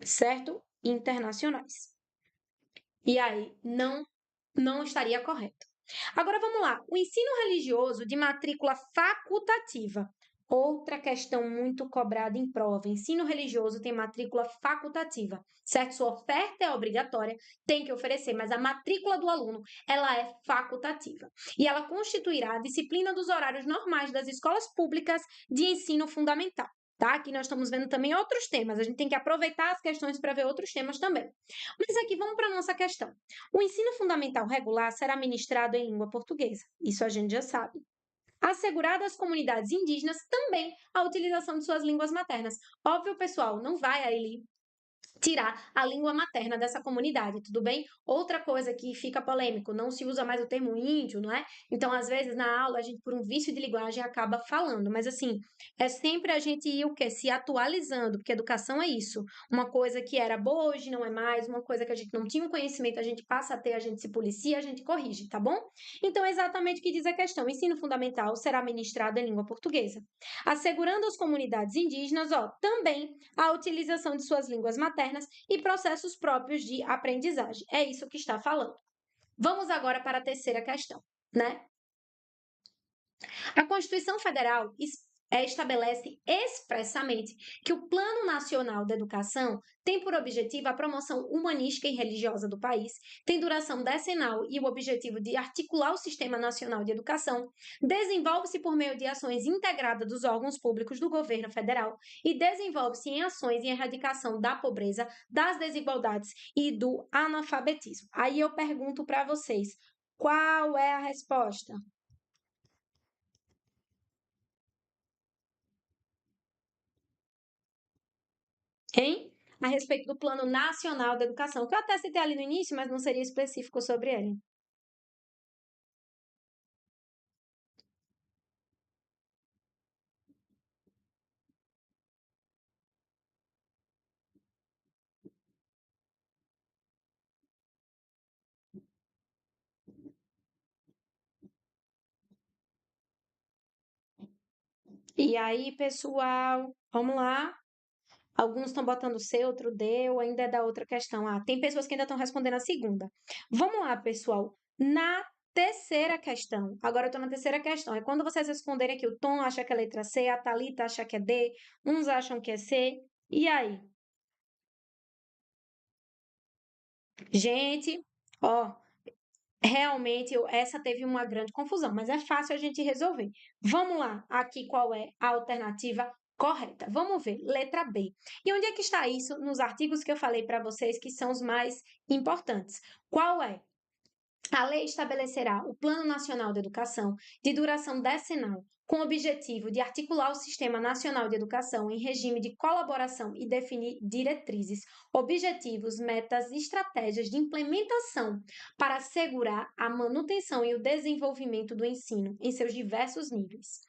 Certo? Internacionais. E aí, não estaria correto. Agora vamos lá. O ensino religioso de matrícula facultativa Outra questão muito cobrada em prova: ensino religioso tem matrícula facultativa, certo? Sua oferta é obrigatória, tem que oferecer, mas a matrícula do aluno, ela é facultativa. E ela constituirá a disciplina dos horários normais das escolas públicas de ensino fundamental. Tá? Aqui nós estamos vendo também outros temas, a gente tem que aproveitar as questões para ver outros temas também. Mas aqui vamos para a nossa questão. O ensino fundamental regular será ministrado em língua portuguesa, isso a gente já sabe. Assegurada às comunidades indígenas também a utilização de suas línguas maternas. Óbvio, pessoal, não vai ali tirar a língua materna dessa comunidade, tudo bem? Outra coisa que fica polêmico, não se usa mais o termo índio, não é? Então, às vezes, na aula, a gente, por um vício de linguagem, acaba falando, mas assim, é sempre a gente ir o quê? Se atualizando, porque educação é isso. Uma coisa que era boa hoje não é mais, uma coisa que a gente não tinha um conhecimento, a gente passa a ter, a gente se policia, a gente corrige, tá bom? Então, é exatamente o que diz a questão. O ensino fundamental será ministrado em língua portuguesa, assegurando às comunidades indígenas, também a utilização de suas línguas maternas e processos próprios de aprendizagem. É isso que está falando. Vamos agora para a terceira questão, né? A Constituição Federal estabelece expressamente que o Plano Nacional da Educação tem por objetivo a promoção humanística e religiosa do país, tem duração decenal e o objetivo de articular o Sistema Nacional de Educação, desenvolve-se por meio de ações integradas dos órgãos públicos do governo federal e desenvolve-se em ações em erradicação da pobreza, das desigualdades e do analfabetismo. Aí eu pergunto para vocês, qual é a resposta? Hein? A respeito do Plano Nacional da Educação, que eu até citei ali no início, mas não seria específico sobre ele. E aí, pessoal, vamos lá. Alguns estão botando C, outro D, ou ainda é da outra questão. Tem pessoas que ainda estão respondendo a segunda. Vamos lá, pessoal. Na terceira questão, agora eu estou na terceira questão. É quando vocês responderem aqui, o Tom acha que é letra C, a Thalita acha que é D, uns acham que é C. E aí? Gente, realmente essa teve uma grande confusão, mas é fácil a gente resolver. Vamos lá, aqui qual é a alternativa correta? Vamos ver, letra B. E onde é que está isso nos artigos que eu falei para vocês que são os mais importantes? Qual é? A lei estabelecerá o Plano Nacional de Educação de duração decenal, com o objetivo de articular o Sistema Nacional de Educação em regime de colaboração e definir diretrizes, objetivos, metas e estratégias de implementação para assegurar a manutenção e o desenvolvimento do ensino em seus diversos níveis.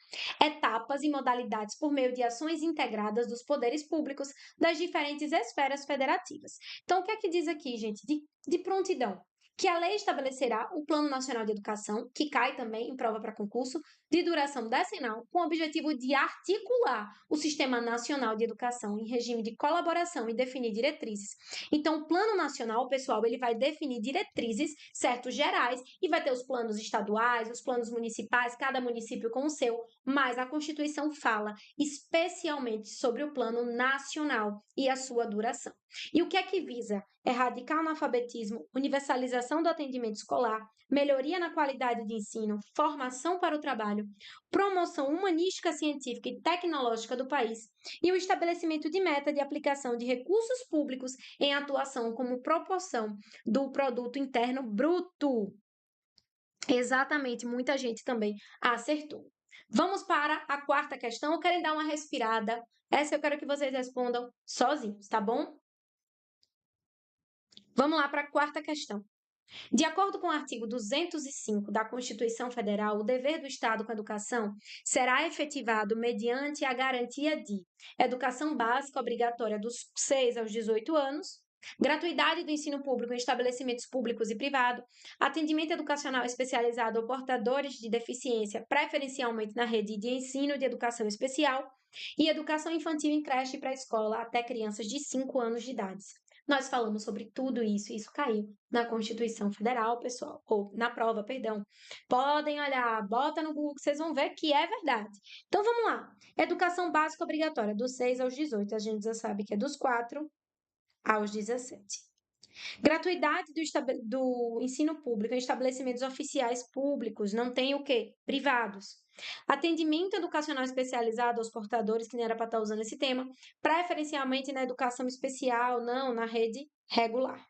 Etapas e modalidades por meio de ações integradas dos poderes públicos das diferentes esferas federativas. Então, o que é que diz aqui, gente? De prontidão. Que a lei estabelecerá o Plano Nacional de Educação, que cai também em prova para concurso, de duração decenal, com o objetivo de articular o Sistema Nacional de Educação em regime de colaboração e definir diretrizes. Então, o Plano Nacional, pessoal, ele vai definir diretrizes, certo, gerais, e vai ter os planos estaduais, os planos municipais, cada município com o seu, mas a Constituição fala especialmente sobre o Plano Nacional e a sua duração. E o que é que visa? Erradicar o analfabetismo, universalização do atendimento escolar, melhoria na qualidade de ensino, formação para o trabalho, promoção humanística, científica e tecnológica do país e o estabelecimento de meta de aplicação de recursos públicos em atuação como proporção do produto interno bruto. Exatamente, muita gente também acertou. Vamos para a quarta questão. Eu quero dar uma respirada. Essa eu quero que vocês respondam sozinhos, tá bom? Vamos lá para a quarta questão. De acordo com o artigo 205 da Constituição Federal, o dever do Estado com a educação será efetivado mediante a garantia de educação básica obrigatória dos 6 aos 18 anos, gratuidade do ensino público em estabelecimentos públicos e privados, atendimento educacional especializado a portadores de deficiência, preferencialmente na rede de ensino de educação especial, e educação infantil em creche e pré-escola até crianças de 5 anos de idade. Nós falamos sobre tudo isso, e isso caiu na Constituição Federal, pessoal, ou na prova, perdão. Podem olhar, bota no Google que vocês vão ver que é verdade. Então vamos lá. Educação básica obrigatória, dos 6 aos 18. A gente já sabe que é dos 4 aos 17. Gratuidade do ensino público em estabelecimentos oficiais públicos, não tem o quê? Privados. Atendimento educacional especializado aos portadores, que nem era para estar usando esse tema, preferencialmente na educação especial, não na rede regular.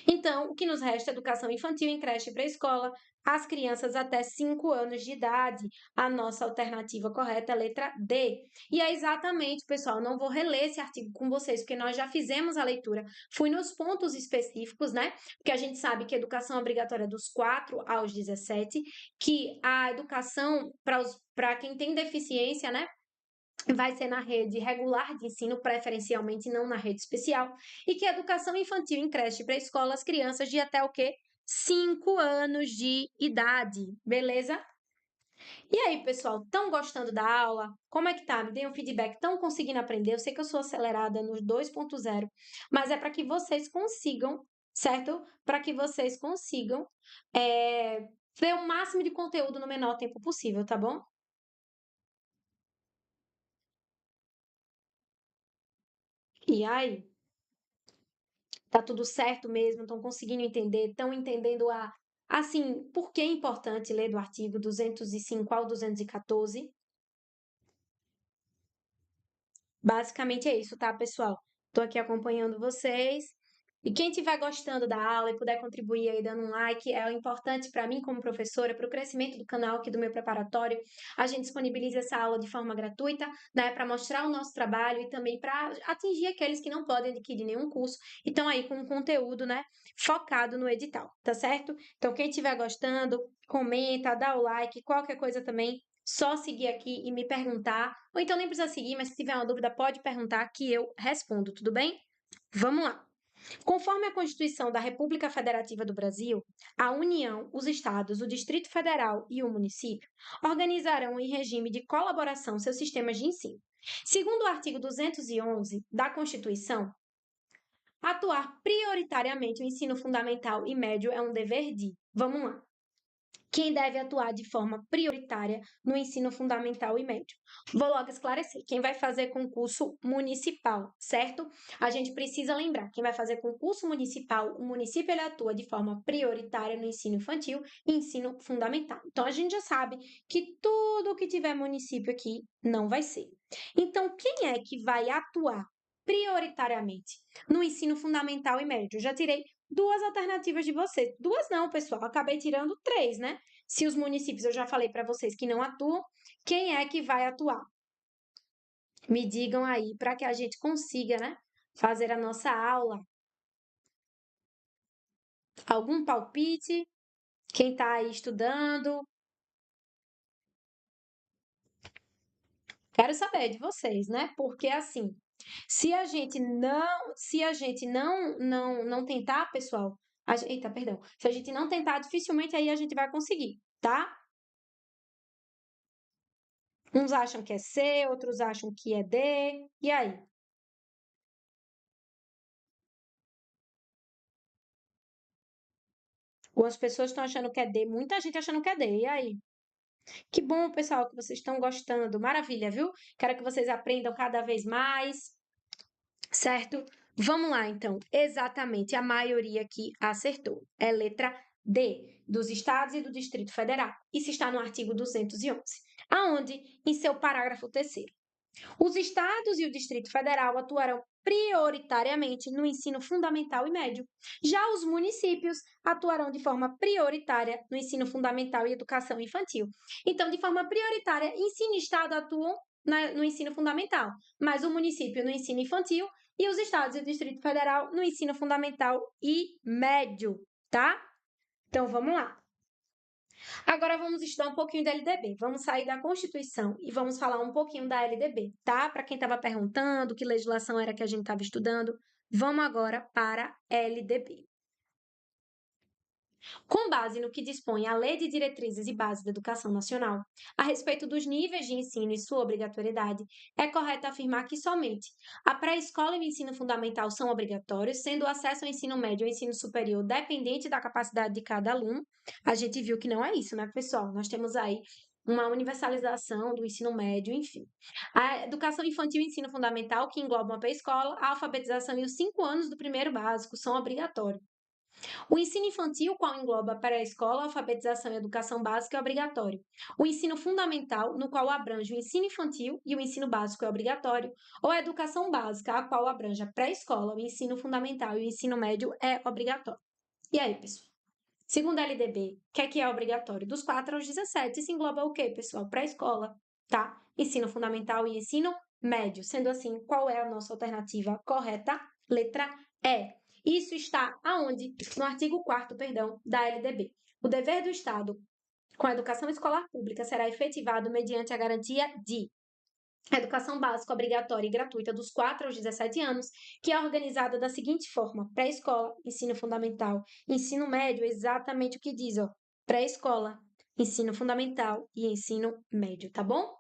Então, o que nos resta é educação infantil em creche e pré-escola, as crianças até 5 anos de idade. A nossa alternativa correta é a letra D. E é exatamente, pessoal, não vou reler esse artigo com vocês, porque nós já fizemos a leitura. Fui nos pontos específicos, né? Porque a gente sabe que a educação obrigatória é dos 4 aos 17, que a educação para quem tem deficiência, né? Vai ser na rede regular de ensino, preferencialmente não na rede especial, e que a educação infantil em creche e pré-escola, as crianças de até o quê? 5 anos de idade, beleza? E aí, pessoal, estão gostando da aula? Como é que tá? Me deem um feedback. Estão conseguindo aprender? Eu sei que eu sou acelerada no 2.0, mas é para que vocês consigam, certo? Para que vocês consigam ver o máximo de conteúdo no menor tempo possível, tá bom? E aí? Tá tudo certo mesmo? Estão conseguindo entender? Estão entendendo assim, por que é importante ler do artigo 205 ao 214? Basicamente é isso, tá, pessoal? Estou aqui acompanhando vocês. E quem estiver gostando da aula e puder contribuir aí dando um like, é importante para mim como professora, para o crescimento do canal aqui do meu preparatório. A gente disponibiliza essa aula de forma gratuita, né, para mostrar o nosso trabalho e também para atingir aqueles que não podem adquirir nenhum curso e estão aí com um conteúdo, né, focado no edital, tá certo? Então, quem estiver gostando, comenta, dá o like, qualquer coisa também, só seguir aqui e me perguntar, ou então nem precisa seguir, mas se tiver uma dúvida, pode perguntar que eu respondo, tudo bem? Vamos lá! Conforme a Constituição da República Federativa do Brasil, a União, os Estados, o Distrito Federal e o município organizarão em regime de colaboração seus sistemas de ensino. Segundo o artigo 211 da Constituição, atuar prioritariamente o ensino fundamental e médio é um dever de. Vamos lá. Quem deve atuar de forma prioritária no ensino fundamental e médio? Vou logo esclarecer. Quem vai fazer concurso municipal, certo? A gente precisa lembrar, quem vai fazer concurso municipal, o município ele atua de forma prioritária no ensino infantil e ensino fundamental. Então, a gente já sabe que tudo que tiver município aqui não vai ser. Então, quem é que vai atuar prioritariamente no ensino fundamental e médio? Já tirei duas alternativas de vocês. Duas não, pessoal. Acabei tirando 3, né? Se os municípios eu já falei para vocês que não atuam, quem é que vai atuar? Me digam aí para que a gente consiga, né, fazer a nossa aula. Algum palpite? Quem está aí estudando? Quero saber de vocês, né? Porque assim, se a gente não tentar, pessoal, eita, perdão. Se a gente não tentar, dificilmente aí a gente vai conseguir, tá? Uns acham que é C, outros acham que é D. E aí? Algumas pessoas estão achando que é D, muita gente achando que é D. E aí? Que bom, pessoal, que vocês estão gostando. Maravilha, viu? Quero que vocês aprendam cada vez mais, certo? Vamos lá, então. Exatamente, a maioria aqui acertou. É letra D, dos estados e do Distrito Federal. Isso está no artigo 211, aonde, em seu parágrafo 3º, os estados e o Distrito Federal atuarão prioritariamente no ensino fundamental e médio. Já os municípios atuarão de forma prioritária no ensino fundamental e educação infantil. Então, de forma prioritária, ensino e estado atuam no ensino fundamental, mas o município no ensino infantil e os estados e o Distrito Federal no ensino fundamental e médio, tá? Então, vamos lá. Agora vamos estudar um pouquinho da LDB. Vamos sair da Constituição e vamos falar um pouquinho da LDB, tá? Para quem estava perguntando que legislação era que a gente estava estudando, vamos agora para a LDB. Com base no que dispõe a Lei de Diretrizes e Bases da Educação Nacional, a respeito dos níveis de ensino e sua obrigatoriedade, é correto afirmar que somente a pré-escola e o ensino fundamental são obrigatórios, sendo o acesso ao ensino médio e ao ensino superior dependente da capacidade de cada aluno. A gente viu que não é isso, né, pessoal? Nós temos aí uma universalização do ensino médio, enfim. A educação infantil e ensino fundamental, que englobam a pré-escola, a alfabetização e os 5 anos do primeiro básico, são obrigatórios. O ensino infantil, qual engloba a pré-escola, alfabetização e educação básica, é obrigatório. O ensino fundamental, no qual abrange o ensino infantil e o ensino básico, é obrigatório. Ou a educação básica, a qual abrange a pré-escola, o ensino fundamental e o ensino médio, é obrigatório. E aí, pessoal? Segundo a LDB, o que é obrigatório? Dos 4 aos 17, se engloba o quê, pessoal? Pré-escola, tá? Ensino fundamental e ensino médio. Sendo assim, qual é a nossa alternativa correta? Letra E. Isso está aonde? No artigo 4º, perdão, da LDB. O dever do Estado com a educação escolar pública será efetivado mediante a garantia de educação básica obrigatória e gratuita dos 4 aos 17 anos, que é organizada da seguinte forma: pré-escola, ensino fundamental, ensino médio, exatamente o que diz, ó, pré-escola, ensino fundamental e ensino médio, tá bom?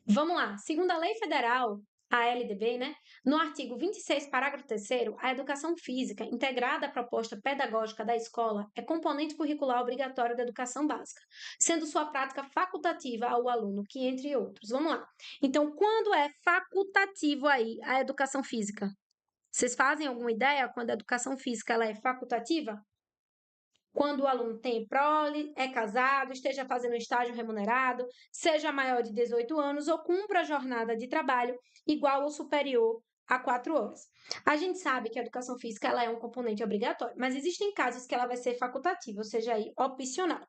Vamos lá. Segundo a Lei Federal, a LDB, né? No artigo 26, parágrafo 3º, a educação física, integrada à proposta pedagógica da escola, é componente curricular obrigatório da educação básica, sendo sua prática facultativa ao aluno, que entre outros. Vamos lá. Então, quando é facultativo aí a educação física? Vocês fazem alguma ideia quando a educação física ela é facultativa? Quando o aluno tem prole, é casado, esteja fazendo estágio remunerado, seja maior de 18 anos ou cumpra a jornada de trabalho igual ou superior a 4 horas. A gente sabe que a educação física ela é um componente obrigatório, mas existem casos que ela vai ser facultativa, ou seja, aí, opcional.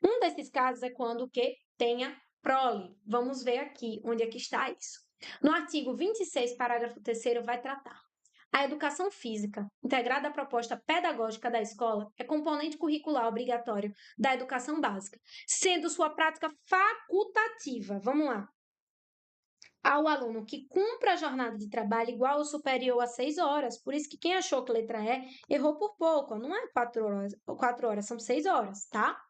Um desses casos é quando que tenha prole. Vamos ver aqui onde é que está isso. No artigo 26, parágrafo 3º, vai tratar. A educação física, integrada à proposta pedagógica da escola, é componente curricular obrigatório da educação básica, sendo sua prática facultativa. Vamos lá. Ao aluno que cumpra a jornada de trabalho igual ou superior a 6 horas. Por isso que quem achou que letra E errou por pouco. Não é 4 horas, são 6 horas, tá?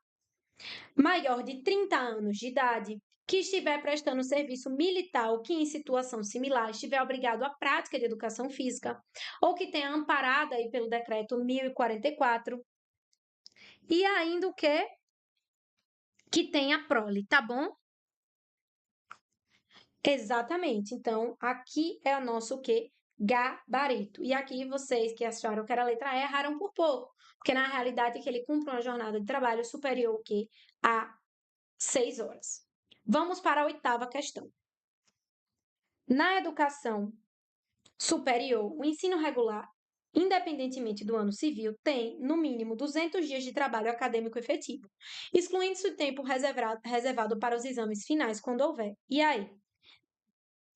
Maior de 30 anos de idade, que estiver prestando serviço militar ou que em situação similar estiver obrigado à prática de educação física, ou que tenha amparado aí pelo decreto 1044, e ainda o quê? Que tenha prole, tá bom? Exatamente. Então, aqui é o nosso o quê? Gabarito. E aqui vocês que acharam que era a letra E erraram por pouco, porque na realidade é que ele cumpre uma jornada de trabalho superior o quê? A 6 horas. Vamos para a 8ª questão. Na educação superior, o ensino regular, independentemente do ano civil, tem, no mínimo, 200 dias de trabalho acadêmico efetivo, excluindo-se o tempo reservado para os exames finais, quando houver. E aí?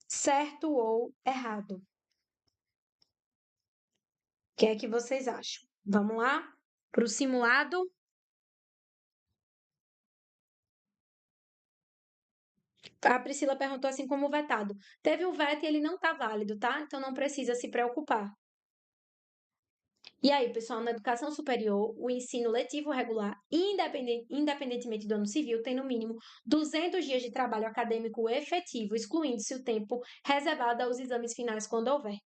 Certo ou errado? O que é que vocês acham? Vamos lá para o simulado? A Priscila perguntou assim como vetado. Teve um veto e ele não está válido, tá? Então não precisa se preocupar. E aí, pessoal, na educação superior, o ensino letivo regular, independentemente do ano civil, tem no mínimo 200 dias de trabalho acadêmico efetivo, excluindo-se o tempo reservado aos exames finais quando houver.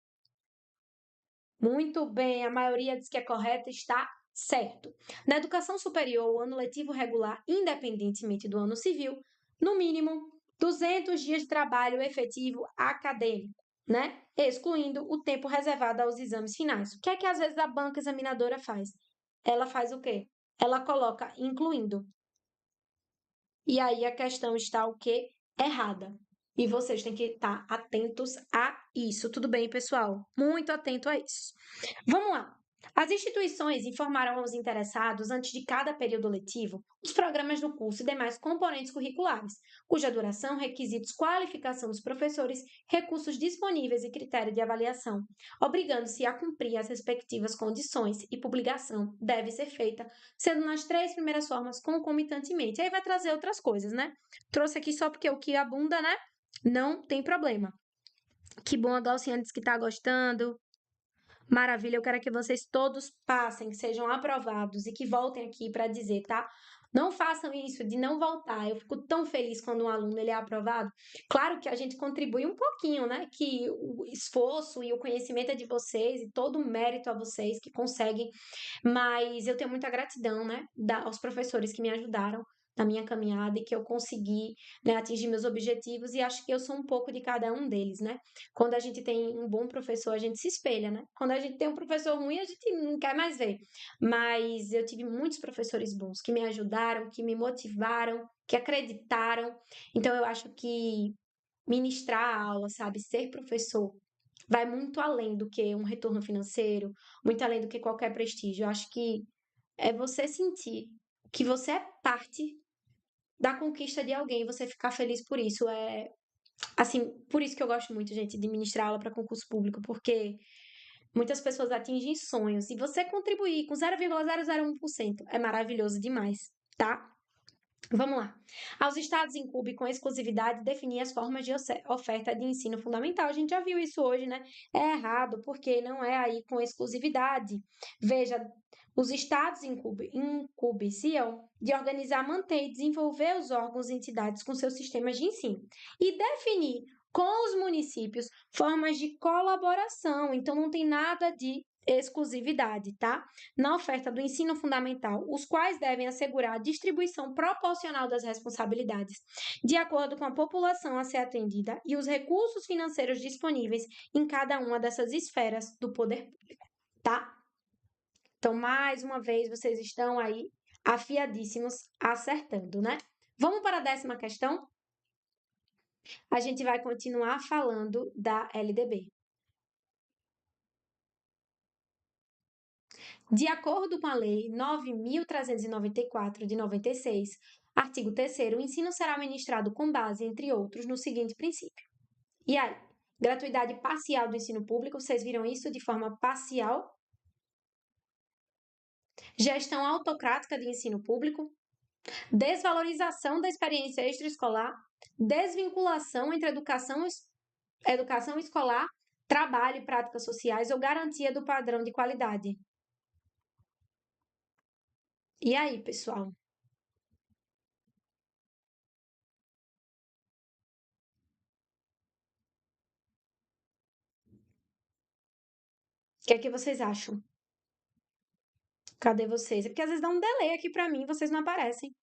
Muito bem, a maioria diz que é correta, está certo. Na educação superior, o ano letivo regular, independentemente do ano civil, no mínimo 200 dias de trabalho efetivo acadêmico, né? Excluindo o tempo reservado aos exames finais. O que é que às vezes a banca examinadora faz? Ela faz o quê? Ela coloca incluindo. E aí a questão está o quê? Errada. E vocês têm que estar atentos a isso. Tudo bem, pessoal? Muito atento a isso. Vamos lá. As instituições informarão aos interessados, antes de cada período letivo, os programas do curso e demais componentes curriculares, cuja duração, requisitos, qualificação dos professores, recursos disponíveis e critério de avaliação, obrigando-se a cumprir as respectivas condições, e publicação deve ser feita, sendo nas 3 primeiras formas concomitantemente. Aí vai trazer outras coisas, né? Trouxe aqui só porque o que abunda, né? Não tem problema. Que bom, a Glauciane disse que tá gostando. Maravilha, eu quero que vocês todos passem, que sejam aprovados e que voltem aqui para dizer, tá? Não façam isso de não voltar. Eu fico tão feliz quando um aluno ele é aprovado. Claro que a gente contribui um pouquinho, né? Que o esforço e o conhecimento é de vocês e todo o mérito a vocês que conseguem, mas eu tenho muita gratidão, né, aos professores que me ajudaram na minha caminhada e que eu consegui, né, atingir meus objetivos e acho que eu sou um pouco de cada um deles, né? Quando a gente tem um bom professor, a gente se espelha, né? Quando a gente tem um professor ruim, a gente não quer mais ver. Mas eu tive muitos professores bons que me ajudaram, que me motivaram, que acreditaram. Então eu acho que ministrar a aula, sabe, ser professor vai muito além do que um retorno financeiro, muito além do que qualquer prestígio. Eu acho que é você sentir que você é parte da conquista de alguém, você ficar feliz por isso. É assim, por isso que eu gosto muito, gente, de ministrar aula para concurso público, porque muitas pessoas atingem sonhos e você contribuir com 0,001% é maravilhoso demais, tá? Vamos lá. Aos estados incumbe com exclusividade definir as formas de oferta de ensino fundamental. A gente já viu isso hoje, né? É errado, porque não é aí com exclusividade. Veja, os estados incumbiciam de organizar, manter e desenvolver os órgãos e entidades com seus sistemas de ensino e definir com os municípios formas de colaboração. Então, não tem nada de exclusividade, tá? Na oferta do ensino fundamental, os quais devem assegurar a distribuição proporcional das responsabilidades, de acordo com a população a ser atendida e os recursos financeiros disponíveis em cada uma dessas esferas do poder público, tá? Então, mais uma vez, vocês estão aí afiadíssimos, acertando, né? Vamos para a 10ª questão? A gente vai continuar falando da LDB. De acordo com a Lei 9.394, de 96, artigo 3º, o ensino será ministrado com base, entre outros, no seguinte princípio. E aí? Gratuidade parcial do ensino público, vocês viram isso de forma parcial? Gestão autocrática de ensino público, desvalorização da experiência extraescolar, desvinculação entre educação escolar, trabalho e práticas sociais ou garantia do padrão de qualidade. E aí, pessoal? O que é que vocês acham? Cadê vocês? É porque às vezes dá um delay aqui pra mim, vocês não aparecem.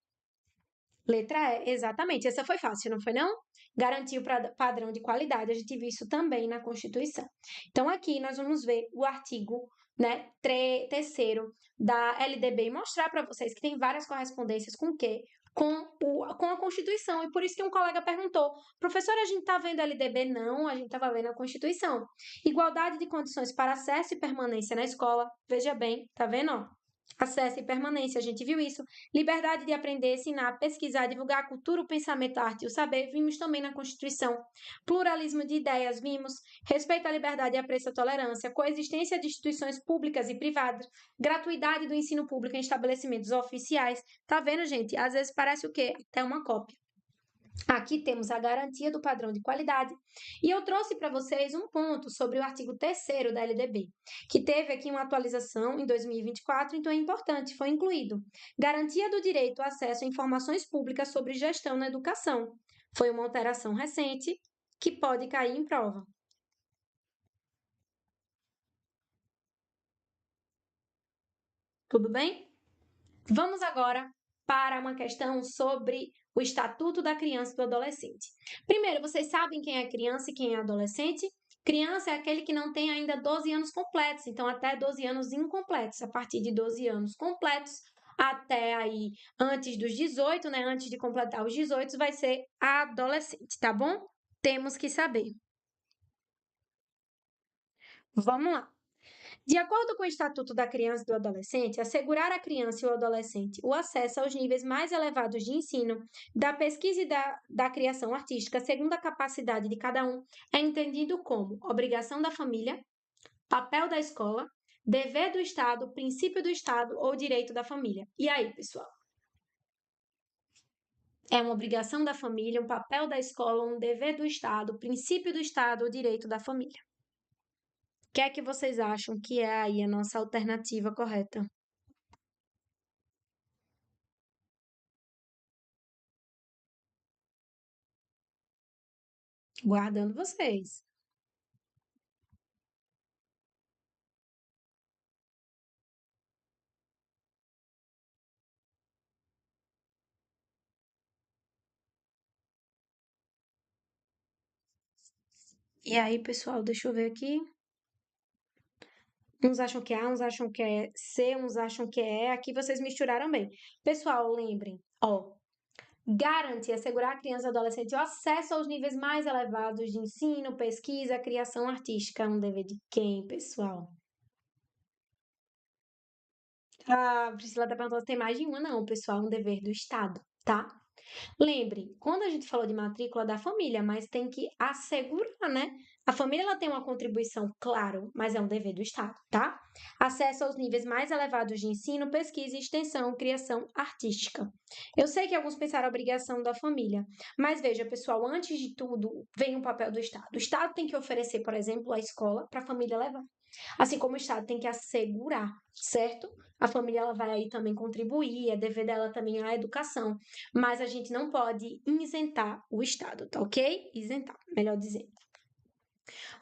Letra E, exatamente. Essa foi fácil, não foi não? Garantir o padrão de qualidade. A gente viu isso também na Constituição. Então, aqui nós vamos ver o artigo, né, 3º da LDB e mostrar para vocês que tem várias correspondências com o quê? Com a Constituição. E por isso que um colega perguntou, professora, a gente está vendo a LDB? Não, a gente estava vendo a Constituição. Igualdade de condições para acesso e permanência na escola. Veja bem, tá vendo? Ó? Acesso e permanência, a gente viu isso. Liberdade de aprender, ensinar, pesquisar, divulgar a cultura, o pensamento, a arte e o saber, vimos também na Constituição. Pluralismo de ideias, vimos. Respeito à liberdade e apreço à tolerância. Coexistência de instituições públicas e privadas. Gratuidade do ensino público em estabelecimentos oficiais. Tá vendo, gente? Às vezes parece o quê? Até uma cópia. Aqui temos a garantia do padrão de qualidade. E eu trouxe para vocês um ponto sobre o artigo 3º da LDB, que teve aqui uma atualização em 2024, então é importante, foi incluído. Garantia do direito ao acesso a informações públicas sobre gestão na educação. Foi uma alteração recente que pode cair em prova. Tudo bem? Vamos agora para uma questão sobre o Estatuto da Criança e do Adolescente. Primeiro, vocês sabem quem é criança e quem é adolescente? Criança é aquele que não tem ainda 12 anos completos, então até 12 anos incompletos. A partir de 12 anos completos, até aí antes dos 18, né? Antes de completar os 18, vai ser adolescente, tá bom? Temos que saber. Vamos lá. De acordo com o Estatuto da Criança e do Adolescente, assegurar à criança e ao adolescente o acesso aos níveis mais elevados de ensino, da pesquisa e da criação artística, segundo a capacidade de cada um, é entendido como obrigação da família, papel da escola, dever do Estado, princípio do Estado ou direito da família. E aí, pessoal? É uma obrigação da família, um papel da escola, um dever do Estado, princípio do Estado ou direito da família. que é que vocês acham que é aí a nossa alternativa correta? Guardando vocês. E aí, pessoal, deixa eu ver aqui. Uns acham que é A, uns acham que é C, uns acham que é E. Aqui vocês misturaram bem. Pessoal, lembrem, ó, garantir, assegurar à criança e adolescente o acesso aos níveis mais elevados de ensino, pesquisa, criação artística. É um dever de quem, pessoal? A Priscila tá perguntando se tem mais de uma. Não, pessoal, é um dever do Estado, tá? Lembre, quando a gente falou de matrícula da família, mas tem que assegurar, né? A família ela tem uma contribuição, claro, mas é um dever do Estado, tá? Acesso aos níveis mais elevados de ensino, pesquisa, extensão, criação artística. Eu sei que alguns pensaram a obrigação da família, mas veja, pessoal, antes de tudo, vem o papel do Estado. O Estado tem que oferecer, por exemplo, a escola para a família levar. Assim como o Estado tem que assegurar, certo? A família ela vai aí também contribuir, é dever dela também a educação, mas a gente não pode isentar o Estado, tá ok? Isentar, melhor dizendo.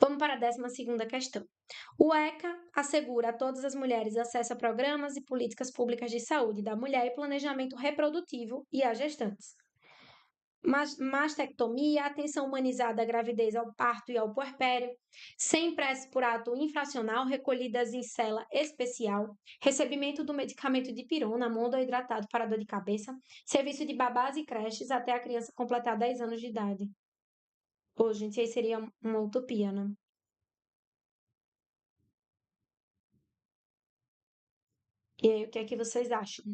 Vamos para a 12ª questão. O ECA assegura a todas as mulheres acesso a programas e políticas públicas de saúde da mulher e planejamento reprodutivo e a gestantes. Mastectomia, atenção humanizada à gravidez, ao parto e ao puerpério, sem pressa por ato infracional, recolhidas em cela especial, recebimento do medicamento de pirona, monohidratado para dor de cabeça, serviço de babás e creches até a criança completar 10 anos de idade. Ô, gente, isso aí seria uma utopia, né? E aí, o que é que vocês acham?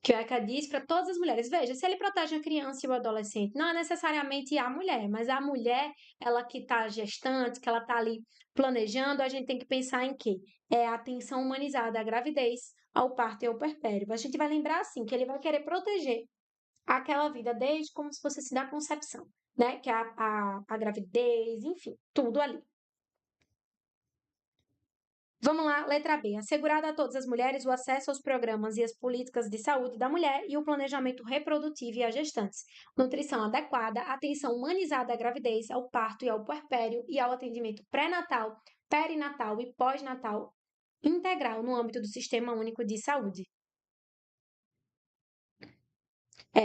Que o ECA diz para todas as mulheres. Veja, se ele protege a criança e o adolescente, não é necessariamente a mulher, mas a mulher, ela que está gestante, que ela está ali planejando, a gente tem que pensar em quê? É a atenção humanizada à gravidez, ao parto e ao puerpério. A gente vai lembrar, assim, que ele vai querer proteger aquela vida desde como se fosse assim, da concepção, né? Que é a gravidez, enfim, tudo ali. Vamos lá, letra B. Assegurada a todas as mulheres o acesso aos programas e às políticas de saúde da mulher e o planejamento reprodutivo e às gestantes. Nutrição adequada, atenção humanizada à gravidez, ao parto e ao puerpério e ao atendimento pré-natal, perinatal e pós-natal integral no âmbito do Sistema Único de Saúde.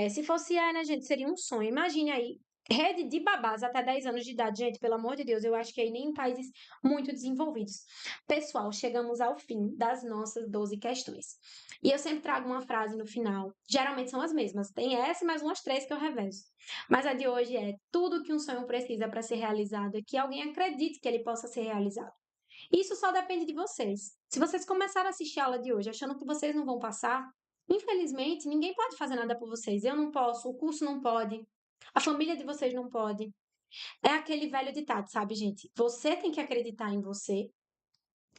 Se fosse a, né, gente, seria um sonho. Imagine aí, rede de babás até 10 anos de idade. Gente, pelo amor de Deus, eu acho que aí nem em países muito desenvolvidos. Pessoal, chegamos ao fim das nossas 12 questões. E eu sempre trago uma frase no final. Geralmente são as mesmas. Tem essa e mais umas três que eu revezo. Mas a de hoje é: tudo que um sonho precisa para ser realizado é que alguém acredite que ele possa ser realizado. Isso só depende de vocês. Se vocês começarem a assistir a aula de hoje achando que vocês não vão passar, infelizmente, ninguém pode fazer nada por vocês. Eu não posso, o curso não pode, a família de vocês não pode. É aquele velho ditado, sabe, gente? Você tem que acreditar em você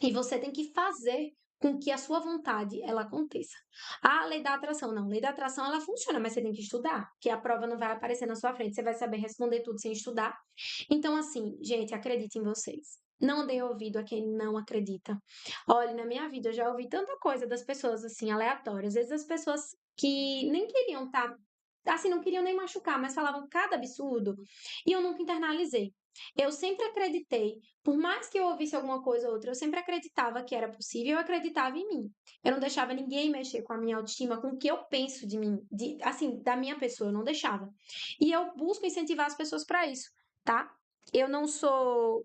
e você tem que fazer com que a sua vontade ela aconteça. A lei da atração, não. A lei da atração ela funciona, mas você tem que estudar, que a prova não vai aparecer na sua frente, você vai saber responder tudo sem estudar. Então, assim, gente, acredite em vocês. Não dê ouvido a quem não acredita. Olha, na minha vida eu já ouvi tanta coisa das pessoas assim aleatórias, às vezes as pessoas que nem queriam estar, assim, não queriam nem machucar, mas falavam cada absurdo, e eu nunca internalizei. Eu sempre acreditei, por mais que eu ouvisse alguma coisa ou outra, eu sempre acreditava que era possível, eu acreditava em mim. Eu não deixava ninguém mexer com a minha autoestima, com o que eu penso de mim, assim, da minha pessoa, eu não deixava. E eu busco incentivar as pessoas para isso, tá? Eu não sou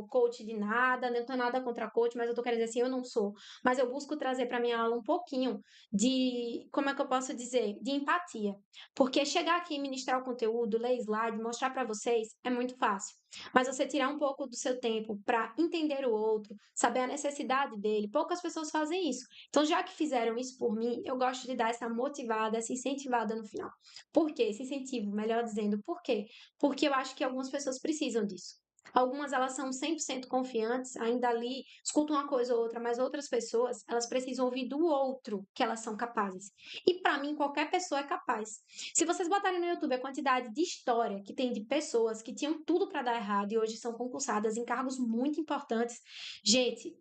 coach de nada, não tenho nada contra coach, mas eu tô querendo dizer assim, eu não sou. Mas eu busco trazer para minha aula um pouquinho de, como é que eu posso dizer, de empatia. Porque chegar aqui e ministrar o conteúdo, ler slide, mostrar para vocês é muito fácil. Mas você tirar um pouco do seu tempo para entender o outro, saber a necessidade dele, poucas pessoas fazem isso. Então, já que fizeram isso por mim, eu gosto de dar essa motivada, essa incentivada no final. Por quê? Esse incentivo, melhor dizendo, por quê? Porque eu acho que algumas pessoas precisam disso. Algumas elas são 100% confiantes, ainda ali escutam uma coisa ou outra, mas outras pessoas, elas precisam ouvir do outro que elas são capazes. E para mim, qualquer pessoa é capaz. Se vocês botarem no YouTube a quantidade de história que tem de pessoas que tinham tudo para dar errado e hoje são concursadas em cargos muito importantes, gente,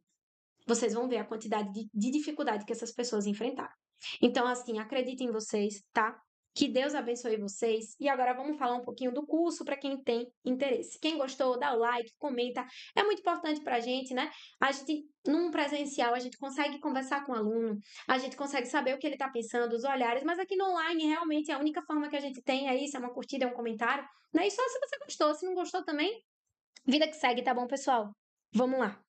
vocês vão ver a quantidade de dificuldade que essas pessoas enfrentaram. Então, assim, acreditem em vocês, tá? Que Deus abençoe vocês. E agora vamos falar um pouquinho do curso para quem tem interesse. Quem gostou, dá o like, comenta. É muito importante para a gente, né? A gente, num presencial, a gente consegue conversar com o aluno, a gente consegue saber o que ele está pensando, os olhares, mas aqui no online, realmente, a única forma que a gente tem é isso, é uma curtida, é um comentário, né? E só se você gostou, se não gostou também, vida que segue, tá bom, pessoal? Vamos lá.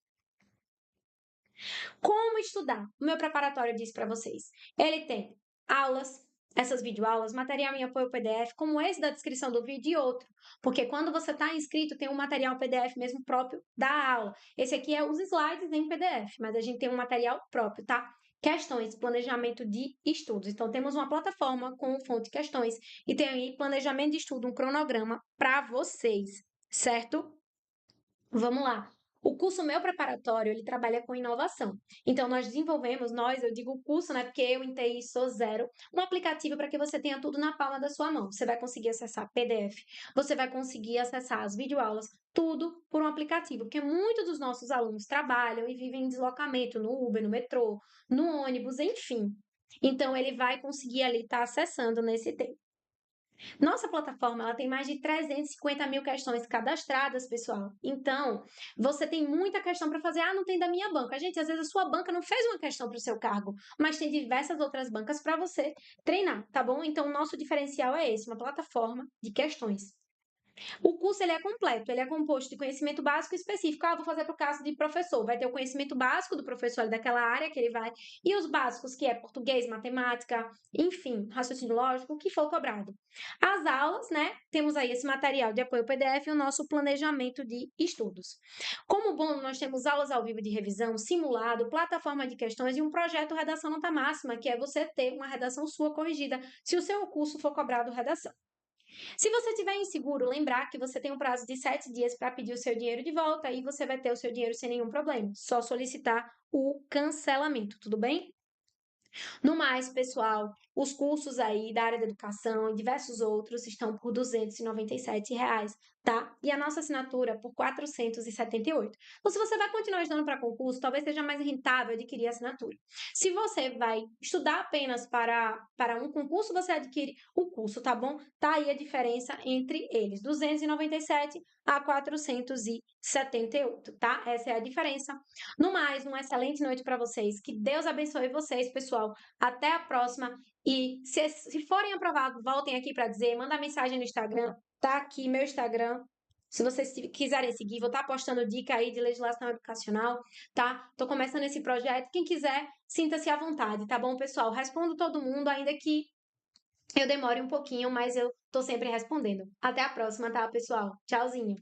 Como estudar? O meu preparatório disse para vocês. Ele tem aulas, essas videoaulas, material em apoio PDF, como esse da descrição do vídeo e outro. Porque quando você está inscrito, tem um material PDF mesmo próprio da aula. Esse aqui é os slides em PDF, mas a gente tem um material próprio, tá? Questões, planejamento de estudos. Então, temos uma plataforma com fonte questões e tem aí planejamento de estudo, um cronograma para vocês, certo? Vamos lá. O curso Meu Preparatório, ele trabalha com inovação. Então, nós desenvolvemos, eu digo o curso, né, porque eu em TI sou zero, um aplicativo para que você tenha tudo na palma da sua mão. Você vai conseguir acessar PDF, você vai conseguir acessar as videoaulas, tudo por um aplicativo, porque muitos dos nossos alunos trabalham e vivem em deslocamento no Uber, no metrô, no ônibus, enfim. Então, ele vai conseguir ali estar acessando nesse tempo. Nossa plataforma ela tem mais de 350 mil questões cadastradas, pessoal. Então, você tem muita questão para fazer. Ah, não tem da minha banca. Gente, às vezes a sua banca não fez uma questão para o seu cargo, mas tem diversas outras bancas para você treinar, tá bom? Então, o nosso diferencial é esse, uma plataforma de questões. O curso ele é completo, ele é composto de conhecimento básico e específico. Ah, vou fazer para o caso de professor. Vai ter o conhecimento básico do professor ali daquela área que ele vai, e os básicos, que é português, matemática, enfim, raciocínio lógico, o que for cobrado. As aulas, né? Temos aí esse material de apoio PDF e o nosso planejamento de estudos. Como bônus, nós temos aulas ao vivo de revisão, simulado, plataforma de questões e um projeto Redação Nota Máxima, que é você ter uma redação sua corrigida, se o seu curso for cobrado redação. Se você estiver inseguro, lembrar que você tem um prazo de 7 dias para pedir o seu dinheiro de volta e você vai ter o seu dinheiro sem nenhum problema. Só solicitar o cancelamento, tudo bem? No mais, pessoal, os cursos aí da área da educação e diversos outros estão por R$ 297, tá? E a nossa assinatura por R$ 478. Então, se você vai continuar estudando para concurso, talvez seja mais rentável adquirir a assinatura. Se você vai estudar apenas para um concurso, você adquire o curso, tá bom? Tá aí a diferença entre eles, 297 a 478, tá? Essa é a diferença. No mais, uma excelente noite para vocês. Que Deus abençoe vocês, pessoal. Até a próxima. E se forem aprovados, voltem aqui para dizer, manda mensagem no Instagram. Tá aqui meu Instagram. Se vocês quiserem seguir, vou estar postando dica aí de legislação educacional, tá? Tô começando esse projeto. Quem quiser, sinta-se à vontade, tá bom, pessoal? Respondo todo mundo, ainda que eu demore um pouquinho, mas eu tô sempre respondendo. Até a próxima, tá, pessoal? Tchauzinho.